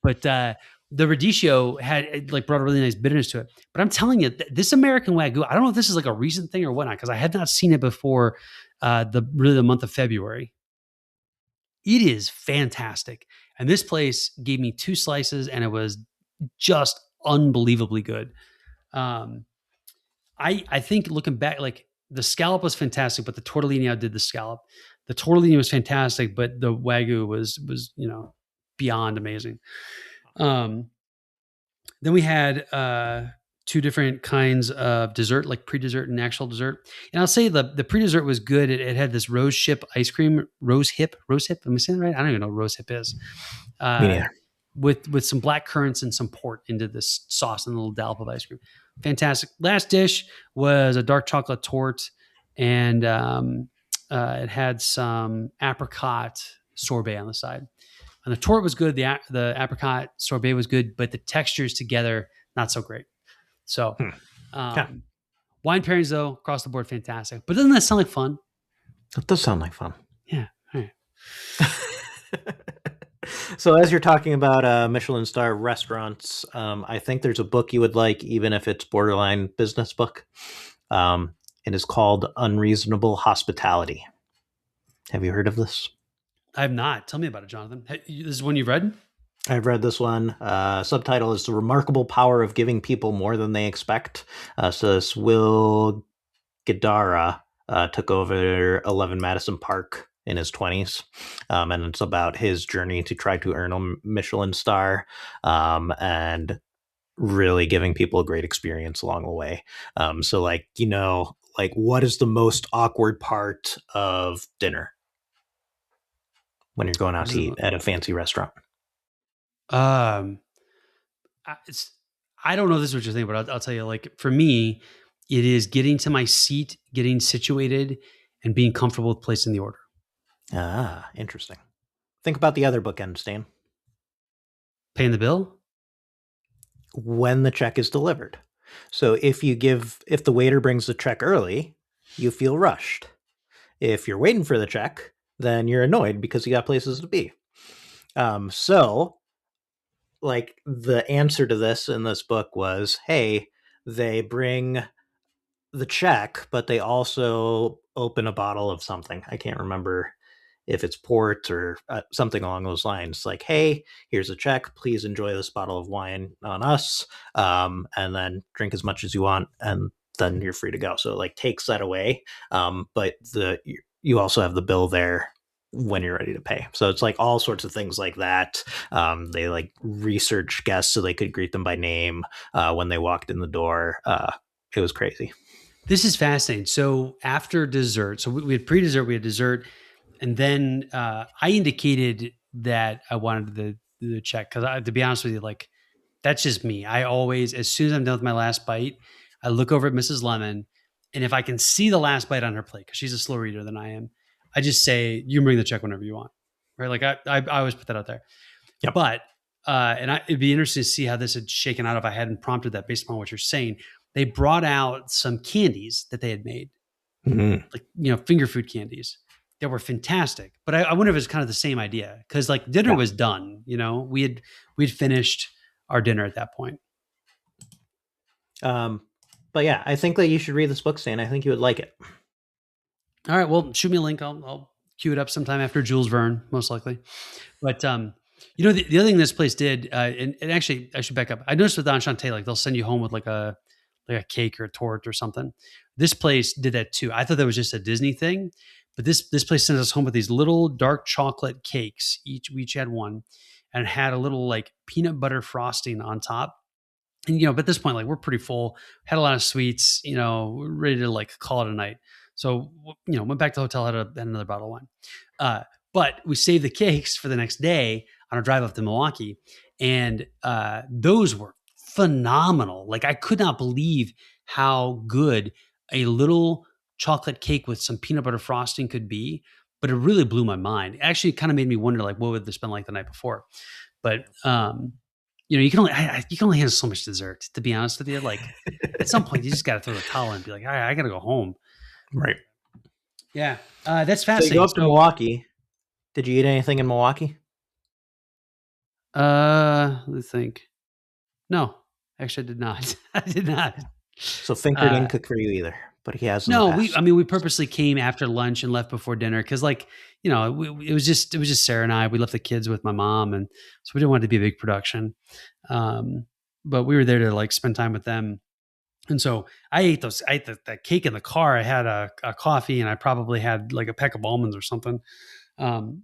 But the radicchio had like brought a really nice bitterness to it. But I'm telling you, this American Wagyu, I don't know if this is like a recent thing or whatnot, because I had not seen it before the month of February. It is fantastic. And this place gave me 2 slices and it was just unbelievably good. I think looking back, like the scallop was fantastic, but the tortellini outdid the scallop. The tortellini was fantastic, but the Wagyu was beyond amazing. Then we had 2 different kinds of dessert, like pre-dessert and actual dessert. And I'll say the pre-dessert was good. It had this rose hip ice cream, rose hip. Am I saying that right? I don't even know what rose hip is. Me neither. With some black currants and some port into this sauce and a little dollop of ice cream. Fantastic. Last dish was a dark chocolate torte, and it had some apricot sorbet on the side. And the torte was good. The apricot sorbet was good, but the textures together, not so great. So wine pairings, though, across the board, fantastic. But doesn't that sound like fun? It does sound like fun. Yeah. All right. So as you're talking about Michelin star restaurants, I think there's a book you would like, even if it's borderline business book. It is called Unreasonable Hospitality. Have you heard of this? I have not. Tell me about it, Jonathan. This is one you've read? I've read this one. Subtitle is The Remarkable Power of Giving People More Than They Expect. So this Will Guidara took over 11 Madison Park in his 20s. And it's about his journey to try to earn a Michelin star and really giving people a great experience along the way. So like, what is the most awkward part of dinner when you're going out to eat at a fancy restaurant? I don't know if this is what you're thinking, but I'll tell you, like, for me, it is getting to my seat, getting situated, and being comfortable with placing the order. Ah, interesting. Think about the other bookend, Stan. Paying the bill? When the check is delivered. So if the waiter brings the check early, you feel rushed. If you're waiting for the check, then you're annoyed because you got places to be. So like the answer to this in this book was, hey, they bring the check, but they also open a bottle of something. I can't remember if it's port or something along those lines. Like, hey, here's a check. Please enjoy this bottle of wine on us, and then drink as much as you want, and then you're free to go. So it like takes that away, but you also have the bill there when you're ready to pay. So it's like all sorts of things like that. They like research guests so they could greet them by name when they walked in the door. It was crazy. This is fascinating. So after dessert, so we had pre-dessert, we had dessert, and then I indicated that I wanted the check because, to be honest with you, like that's just me. I always, as soon as I'm done with my last bite, I look over at Mrs. Lemon, and if I can see the last bite on her plate, because she's a slower eater than I am, I just say, you can bring the check whenever you want, right? Like I always put that out there. Yep. But it'd be interesting to see how this had shaken out if I hadn't prompted that based upon what you're saying. They brought out some candies that they had made, like finger food candies that were fantastic. But I wonder if it's kind of the same idea because like dinner was done. We'd finished our dinner at that point. But yeah, I think that you should read this book, Stan. I think you would like it. All right, well, shoot me a link. I'll queue it up sometime after Jules Verne, most likely. But the other thing this place did, and actually I should back up. I noticed with Enchante, like they'll send you home with like a cake or a torte or something. This place did that too. I thought that was just a Disney thing, but this place sent us home with these little dark chocolate cakes. We each had one, and it had a little like peanut butter frosting on top. And but at this point, like we're pretty full, had a lot of sweets, we're ready to like call it a night. So went back to the hotel, had another bottle of wine. But we saved the cakes for the next day on our drive up to Milwaukee, and those were phenomenal. Like I could not believe how good a little chocolate cake with some peanut butter frosting could be, but it really blew my mind. It actually kind of made me wonder, like, what would this been like the night before? But you can only handle so much dessert, to be honest with you. Like at some point you just got to throw the towel in and be like, all right, I got to go home. Right. Yeah. That's So you go fascinating. up to Milwaukee. Did you eat anything in Milwaukee? Let me think. No, actually, I did not. I did not. So Finker Uh, didn't cook for you either, but he has in the no, past. we purposely came after lunch and left before dinner because, like, it was just Sarah and I. We left the kids with my mom, and so we didn't want it to be a big production. Um, but we were there to like spend time with them. And so I ate those. I ate the cake in the car. I had a coffee, and I probably had like a peck of almonds or something. Um,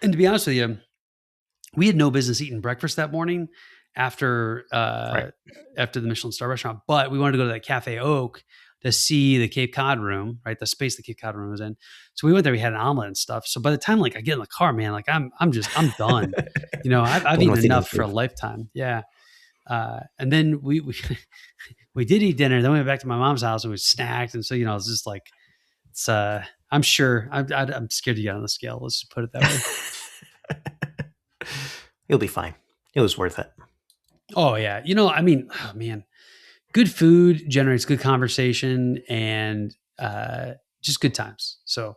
and to be honest with you, we had no business eating breakfast that morning after Right. after the Michelin star restaurant, but we wanted to go to that Cafe Oak to see the Cape Cod room, right? The space the Cape Cod room was in. So we went there. We had an omelet and stuff. So by the time like I get in the car, man, like I'm done. I've Done eaten with the enough for a food. lifetime. Yeah. And then we we did eat dinner. Then we went back to my mom's house and we snacked. And so it's just like it's. I'm sure I'm scared to get on the scale. Let's just put it that way. You'll be fine. It was worth it. Oh yeah. Oh man, good food generates good conversation and just good times. So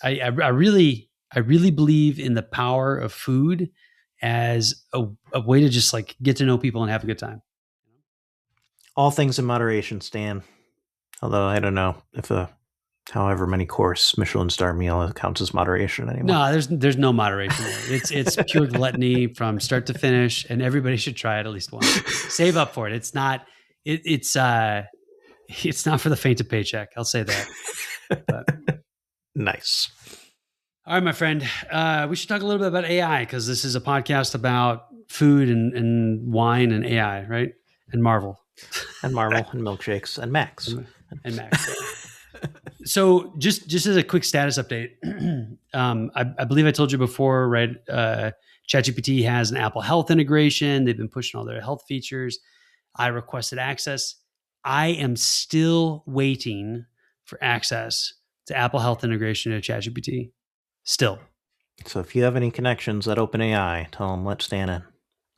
I really believe in the power of food as a way to just like get to know people and have a good time. All things in moderation, Stan. Although I don't know if however many course Michelin star meal counts as moderation anymore. No, there's no moderation there. It's pure gluttony from start to finish, and everybody should try it at least once. Save up for it. It's not it's not for the faint of paycheck. I'll say that. But, Nice. all right, my friend. We should talk a little bit about AI because this is a podcast about food and wine and AI, right? And Marvel And Marvel and milkshakes and Max. and Max. So just as a quick status update, I believe I told you before, right? ChatGPT has an Apple Health integration. They've been pushing all their health features. I requested access. I am still waiting for access to Apple Health integration to ChatGPT. Still. So if you have any connections at OpenAI, tell them let Stan in.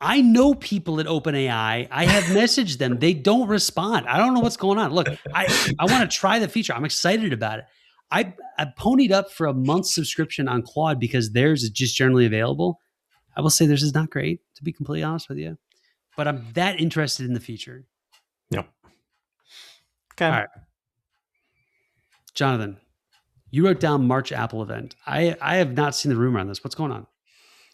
I know people at OpenAI. I have messaged them. They don't respond. I don't know what's going on. Look, I want to try the feature. I'm excited about it. I ponied up for a month's subscription on Claude because theirs is just generally available. I will say theirs is not great, to be completely honest with you. But I'm that interested in the feature. Yep. Okay. All right. Jonathan, you wrote down March Apple event. I have not seen the rumor on this. What's going on?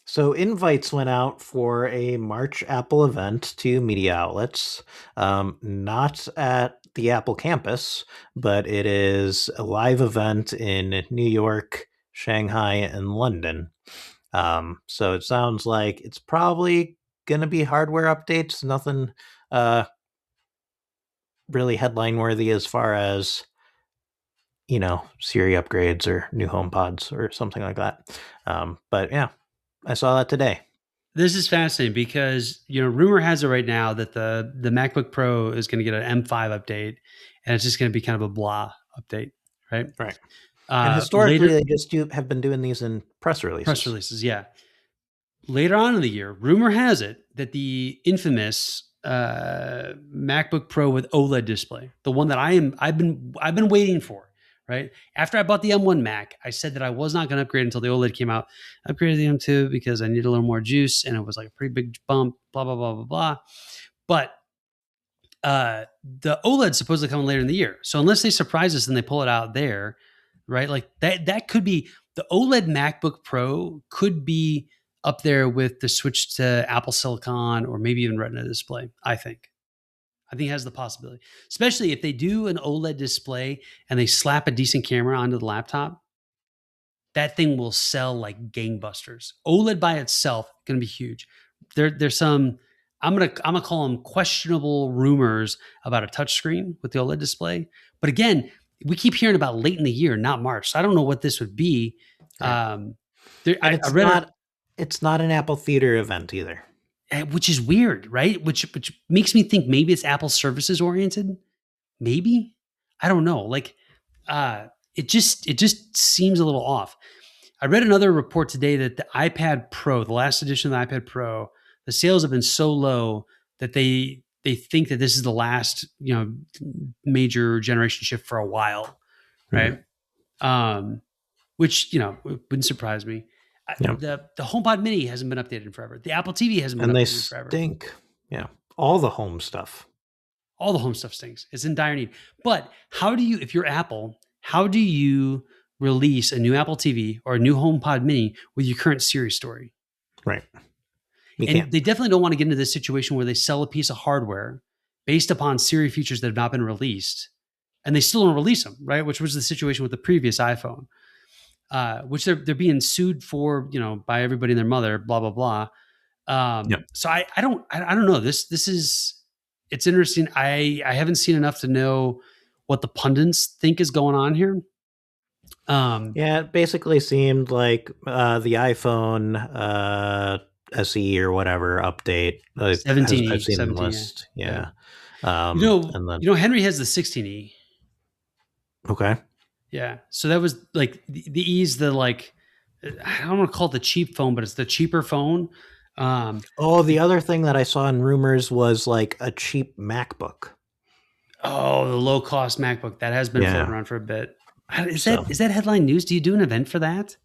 So invites went out for a March Apple event to media outlets, not at the Apple campus, but it is a live event in New York, Shanghai, and London. So it sounds like it's probably going to be hardware updates, nothing really headline worthy as far as, Siri upgrades or new HomePods or something like that. But yeah, I saw that today. This is fascinating because rumor has it right now that the MacBook Pro is going to get an M5 update, and it's just going to be kind of a blah update, right? Right. And historically, later, they just have been doing these in press releases. press releases, yeah. Later on in the year, rumor has it that the infamous MacBook Pro with OLED display, the one that I've been waiting for, right? After I bought the M1 Mac, I said that I was not going to upgrade until the OLED came out. I upgraded the M2 because I needed a little more juice, and it was like a pretty big bump. Blah blah blah blah blah. But the OLED's supposedly coming later in the year, so unless they surprise us and they pull it out there, right? Like that could be the OLED MacBook Pro could be up there with the switch to Apple Silicon or maybe even Retina display. I think it has the possibility, especially if they do an OLED display and they slap a decent camera onto the laptop. That thing will sell like gangbusters. OLED by itself going to be huge. There's some I'm gonna call them questionable rumors about a touchscreen with the OLED display. But again, we keep hearing about late in the year, not March. So I don't know what this would be. Right. I read it's not an Apple Theater event either. which is weird, right? Which makes me think maybe it's Apple services oriented. Maybe, I don't know. Like, it just seems a little off. I read another report today that the iPad Pro, the last edition of the iPad Pro, the sales have been so low that they think that this is the last major generation shift for a while, right? which wouldn't surprise me. Yep. The HomePod Mini hasn't been updated in forever. The Apple TV hasn't been And they updated in forever. stink. Yeah. All the home stuff. All the home stuff stinks. It's in dire need. But how do you, if you're Apple, how do you release a new Apple TV or a new HomePod Mini with your current Siri story? Right. You And can't. they definitely don't want to get into this situation where they sell a piece of hardware based upon Siri features that have not been released, and they still don't release them, right? Which was the situation with the previous iPhone, which they're being sued for, by everybody and their mother, blah blah blah. Yep. So I don't know. This is, it's interesting. I haven't seen enough to know what the pundits think is going on here. Yeah, it basically seemed like the iPhone SE or whatever update. 17E, I've seen the 17E, list. Yeah. And then Henry has the 16E. Okay. Yeah. So that was like the E's, the like, I don't want to call it the cheap phone, but it's the cheaper phone. The other thing that I saw in rumors was like a cheap MacBook. Oh, the low cost MacBook that has been floating around for a bit. Is that headline news? Do you do an event for that?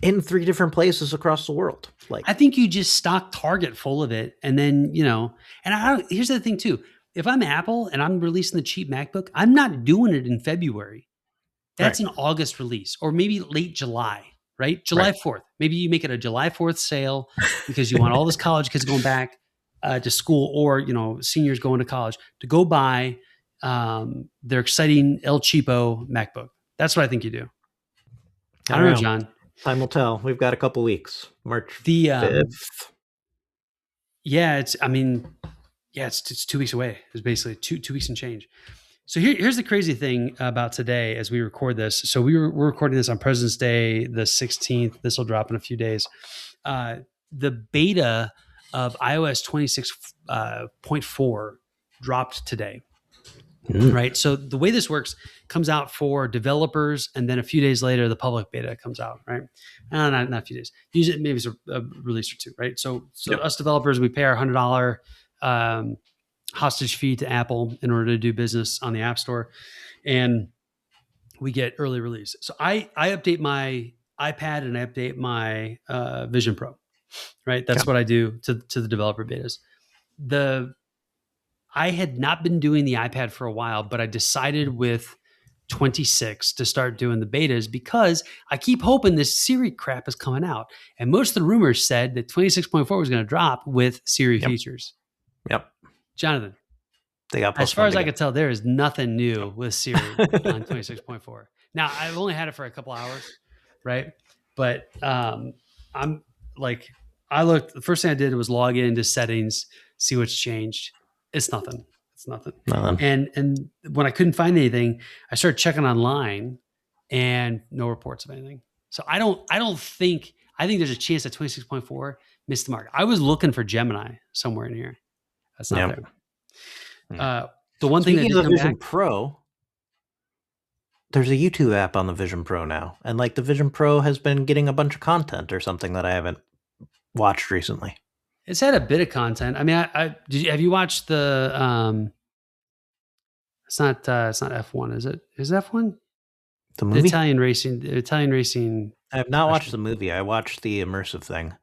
In 3 different places across the world. Like, I think you just stock Target full of it, and then and here's the thing too. If I'm Apple and I'm releasing the cheap MacBook, I'm not doing it in February. That's an August release, or maybe late July, right? July 4th. Maybe you make it a July 4th sale because you want all those college kids going back to school, or seniors going to college to go buy their exciting El Cheapo MacBook. That's what I think you do. I don't know, John. Time will tell. We've got a couple weeks. March 5th. Yeah, it's 2 weeks away. It's basically two weeks and change. So here's the crazy thing about today as we record this. So we're recording this on President's Day, the 16th. This will drop in a few days. The beta of iOS 26.4 dropped today. Right. So the way this works, comes out for developers, and then a few days later, the public beta comes out. Right. Not a few days. Usually maybe it's a release or two. Right. So us developers, we pay our $100 hostage fee to Apple in order to do business on the App Store, and we get early release. So I update my iPad and I update my Vision Pro. Right. That's what I do to the developer betas. I had not been doing the iPad for a while, but I decided with 26 to start doing the betas because I keep hoping this Siri crap is coming out. And most of the rumors said that 26.4 was going to drop with Siri features. Yep. Jonathan, they got as far as I could tell, there is nothing new with Siri on 26.4. Now, I've only had it for a couple hours, right? But I'm like, the first thing I did was log into settings, see what's changed. It's nothing. And when I couldn't find anything, I started checking online and no reports of anything. So I think there's a chance that 26.4 missed the mark. I was looking for Gemini somewhere in here. That's not there. The one thing that did come Vision back, Pro, there's a YouTube app on the Vision Pro now. And like the Vision Pro has been getting a bunch of content or something that I haven't watched recently. It's had a bit of content. I mean, have you watched the? It's not F1, is it? Is it F1? The movie, the Italian racing. I have not watched the movie. I watched the immersive thing.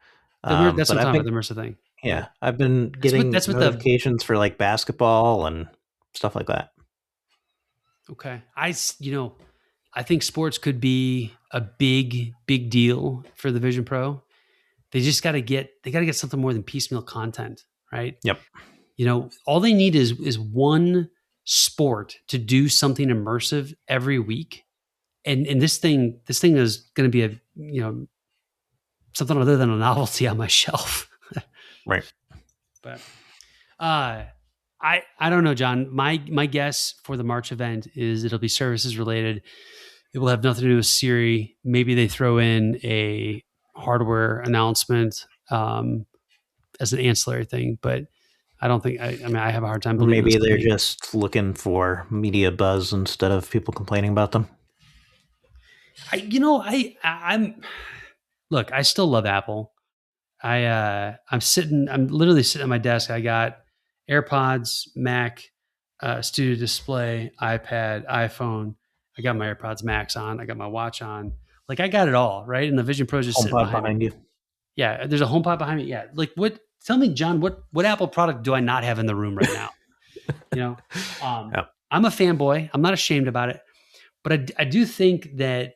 That's what I'm talking about, the immersive thing. Yeah, I've been getting notifications for like basketball and stuff like that. Okay, I think sports could be a big deal for the Vision Pro. They just got to get something more than piecemeal content, right? Yep. All they need is one sport to do something immersive every week, and this thing is going to be a something other than a novelty on my shelf. Right. But I don't know, John. My guess for the March event is it'll be services related. It will have nothing to do with Siri. Maybe they throw in a hardware announcement as an ancillary thing, but I don't think. I have a hard time believing. Maybe they're just looking for media buzz instead of people complaining about them. Look, I still love Apple. I'm literally sitting at my desk. I got AirPods, Mac, Studio Display, iPad, iPhone, I got my AirPods Max on. I got my watch on. Like I got it all, right? And the Vision Pro is just sitting HomePod behind me. you. Yeah, there's a HomePod behind me. Yeah, like what? Tell me, John, what Apple product do I not have in the room right now? You know, Yep. I'm a fanboy. I'm not ashamed about it, but I do think that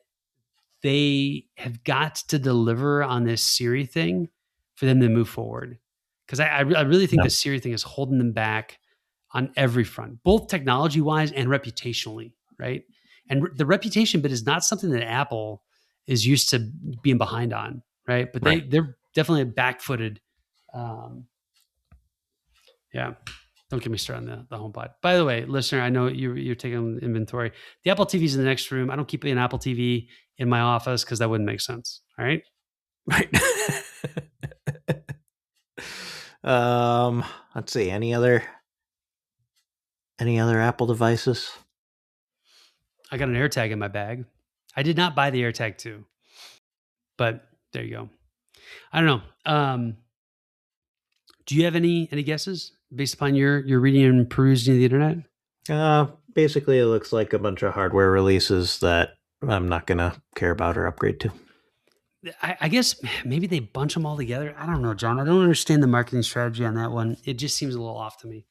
they have got to deliver on this Siri thing for them to move forward. Because I really think Yep. the Siri thing is holding them back on every front, both technology wise and reputationally, right? And the reputation bit is not something that Apple is used to being behind on, right? But they're definitely back-footed. Yeah. Don't get me started on the HomePod. By the way, listener, I know you're taking inventory. The Apple TV's in the next room. I don't keep an Apple TV in my office because that wouldn't make sense. All right. Right. Let's see. Any other Apple devices? I got an AirTag in my bag. I did not buy the AirTag 2, but there you go. I don't know. Do you have any guesses based upon your reading and perusing the internet? Basically, it looks like a bunch of hardware releases that I'm not going to care about or upgrade to. I guess maybe they bunch them all together. I don't know, John. I don't understand the marketing strategy on that one. It just seems a little off to me.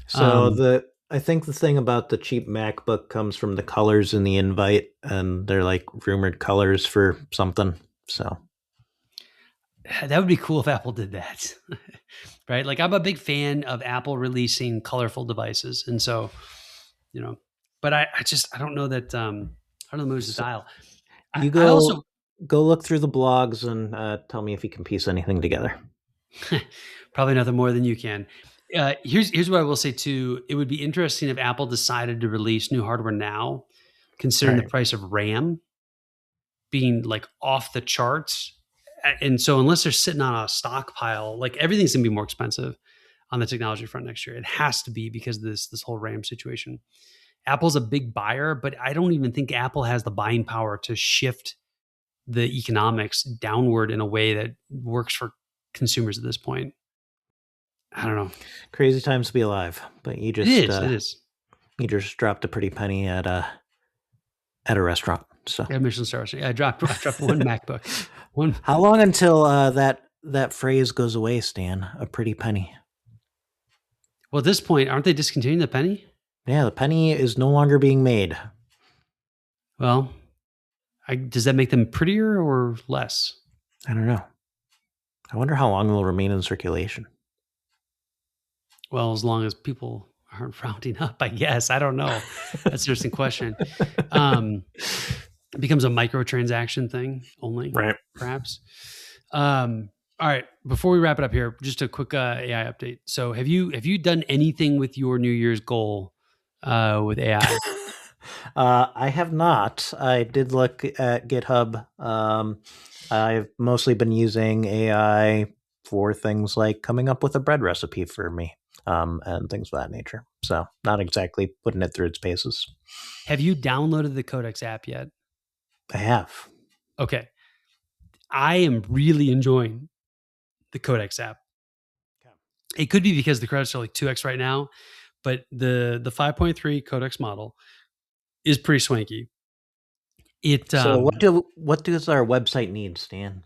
So I think the thing about the cheap MacBook comes from the colors in the invite, and they're like rumored colors for something. So that would be cool if Apple did that, right? Like I'm a big fan of Apple releasing colorful devices, and so but I don't know that I don't know moves the dial. You go look through the blogs and tell me if you can piece anything together. Probably nothing more than you can. Here's what I will say too. It would be interesting if Apple decided to release new hardware now, considering the price of RAM being like off the charts. And so unless they're sitting on a stockpile, like everything's gonna be more expensive on the technology front next year. It has to be because of this whole RAM situation. Apple's a big buyer, but I don't even think Apple has the buying power to shift the economics downward in a way that works for consumers at this point. I don't know. Crazy times to be alive, but it is. You just dropped a pretty penny at a restaurant. So yeah, Michelin stars. Yeah, I dropped one MacBook. One. How long until that phrase goes away, Stan? A pretty penny. Well, at this point, aren't they discontinuing the penny? Yeah, the penny is no longer being made. Well, does that make them prettier or less? I don't know. I wonder how long they'll remain in circulation. Well, as long as people aren't rounding up, I guess. I don't know. That's an interesting question. It becomes a microtransaction thing only, right? Perhaps. All right. Before we wrap it up here, just a quick AI update. So, have you done anything with your New Year's goal with AI? I have not. I did look at GitHub. I've mostly been using AI for things like coming up with a bread recipe for me, and things of that nature. So not exactly putting it through its paces. Have you downloaded the Codex app yet? I have. Okay. I am really enjoying the Codex app. Okay. It could be because the credits are like 2x right now, but the 5.3 Codex model is pretty swanky. So what does our website need, Stan?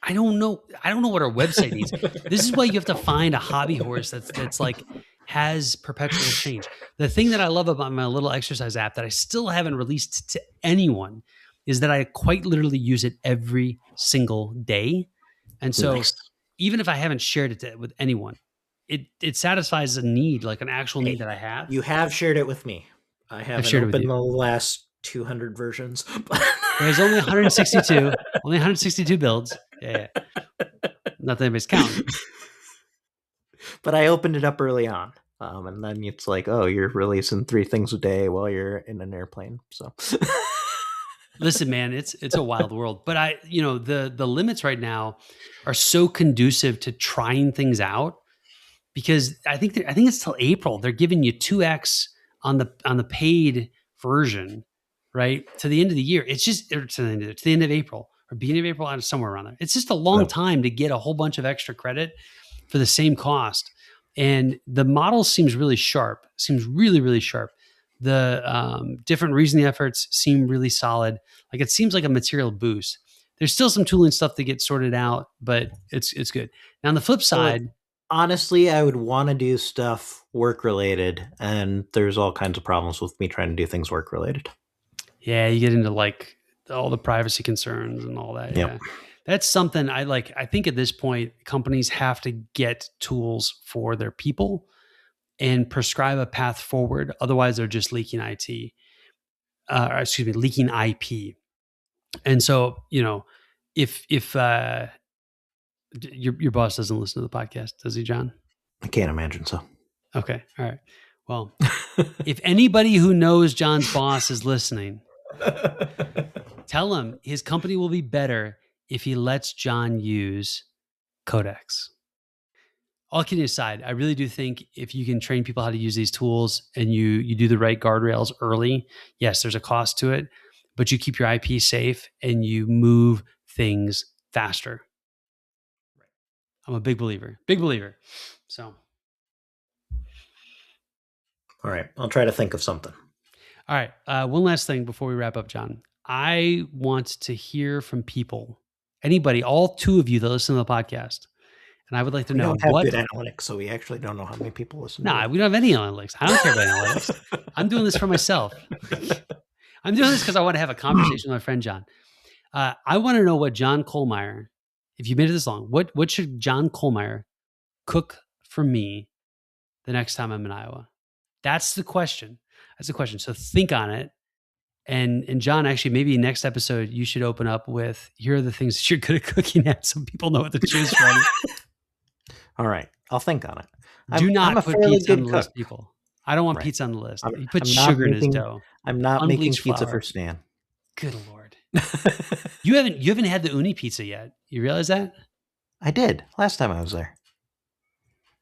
I don't know what our website needs. This is why you have to find a hobby horse that's like has perpetual change. The thing that I love about my little exercise app that I still haven't released to anyone is that I quite literally use it every single day. And so even if I haven't shared it with anyone, it satisfies a need, like an actual need that I have. You have shared it with me. I haven't opened the last 200 versions. There's only 162 builds. Yeah. Not that anybody's counting. But I opened it up early on. And then it's like, oh, you're releasing 3 things a day while you're in an airplane. So listen, man, it's a wild world. But the limits right now are so conducive to trying things out, because I think it's till April. They're giving you 2x on the paid version, right? To the end of the year. It's just to the end of April or beginning of April, somewhere around there. It's just a long time to get a whole bunch of extra credit for the same cost. And the model seems really sharp, seems really, really sharp. The different reasoning efforts seem really solid. Like it seems like a material boost. There's still some tooling stuff to get sorted out, but it's good. Now on the flip side, honestly, I would want to do stuff work related, and there's all kinds of problems with me trying to do things work related. yeah, you get into like all the privacy concerns and all that. Yep. Yeah. That's something I like. I think at this point, companies have to get tools for their people and prescribe a path forward. Otherwise, they're just leaking leaking IP. And so, if your boss doesn't listen to the podcast, does he, John? I can't imagine so. Okay. All right. Well, if anybody who knows John's boss is listening, tell him his company will be better if he lets John use Codex. All kidding aside, I really do think if you can train people how to use these tools and you do the right guardrails early, yes, there's a cost to it, but you keep your IP safe and you move things faster. I'm a big believer. So. All right. I'll try to think of something. All right. One last thing before we wrap up, John. I want to hear from people, anybody, all two of you that listen to the podcast. And I would like to know we don't have good analytics, so we actually don't know how many people listen. Nah, we don't have any analytics. I don't care about analytics. I'm doing this for myself. I'm doing this because I want to have a conversation with my friend John. I want to know what John Kohlmeyer, if you made it this long, what should John Kohlmeyer cook for me the next time I'm in Iowa? That's the question. So think on it. And John, actually, maybe next episode you should open up with, here are the things that you're good at cooking at, so people know what to choose from. All right. I'll think on it. Do not put pizza on the list, cook. people. I don't want Right. pizza on the list. I'm- He put I'm sugar in making- his dough. I'm not making Unbleached pizza flour. for Stan. Good Lord. You haven't had the uni pizza yet. You realize that? I did last time I was there.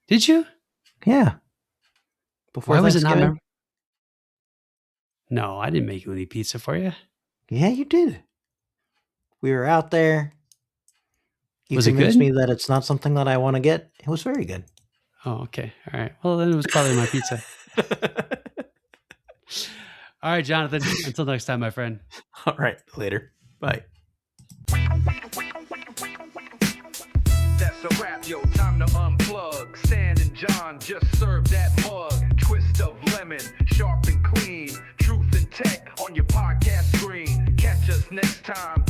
Did you? Yeah. Before Why was it not Thanksgiving? memorable? No, I didn't make uni pizza for you. Yeah, you did. We were out there. You Was it convinced good? me that it's not something that I want to get. It was very good. Oh, okay. All right. Well, then it was probably my pizza. All right, Jonathan. Until next time, my friend. All right. Later. Bye. That's a wrap, yo, time to unplug. Stan-and-Jon just served that mug. Twist of lemon, sharp and clean. Truth and tech on your podcast screen. Catch us next time.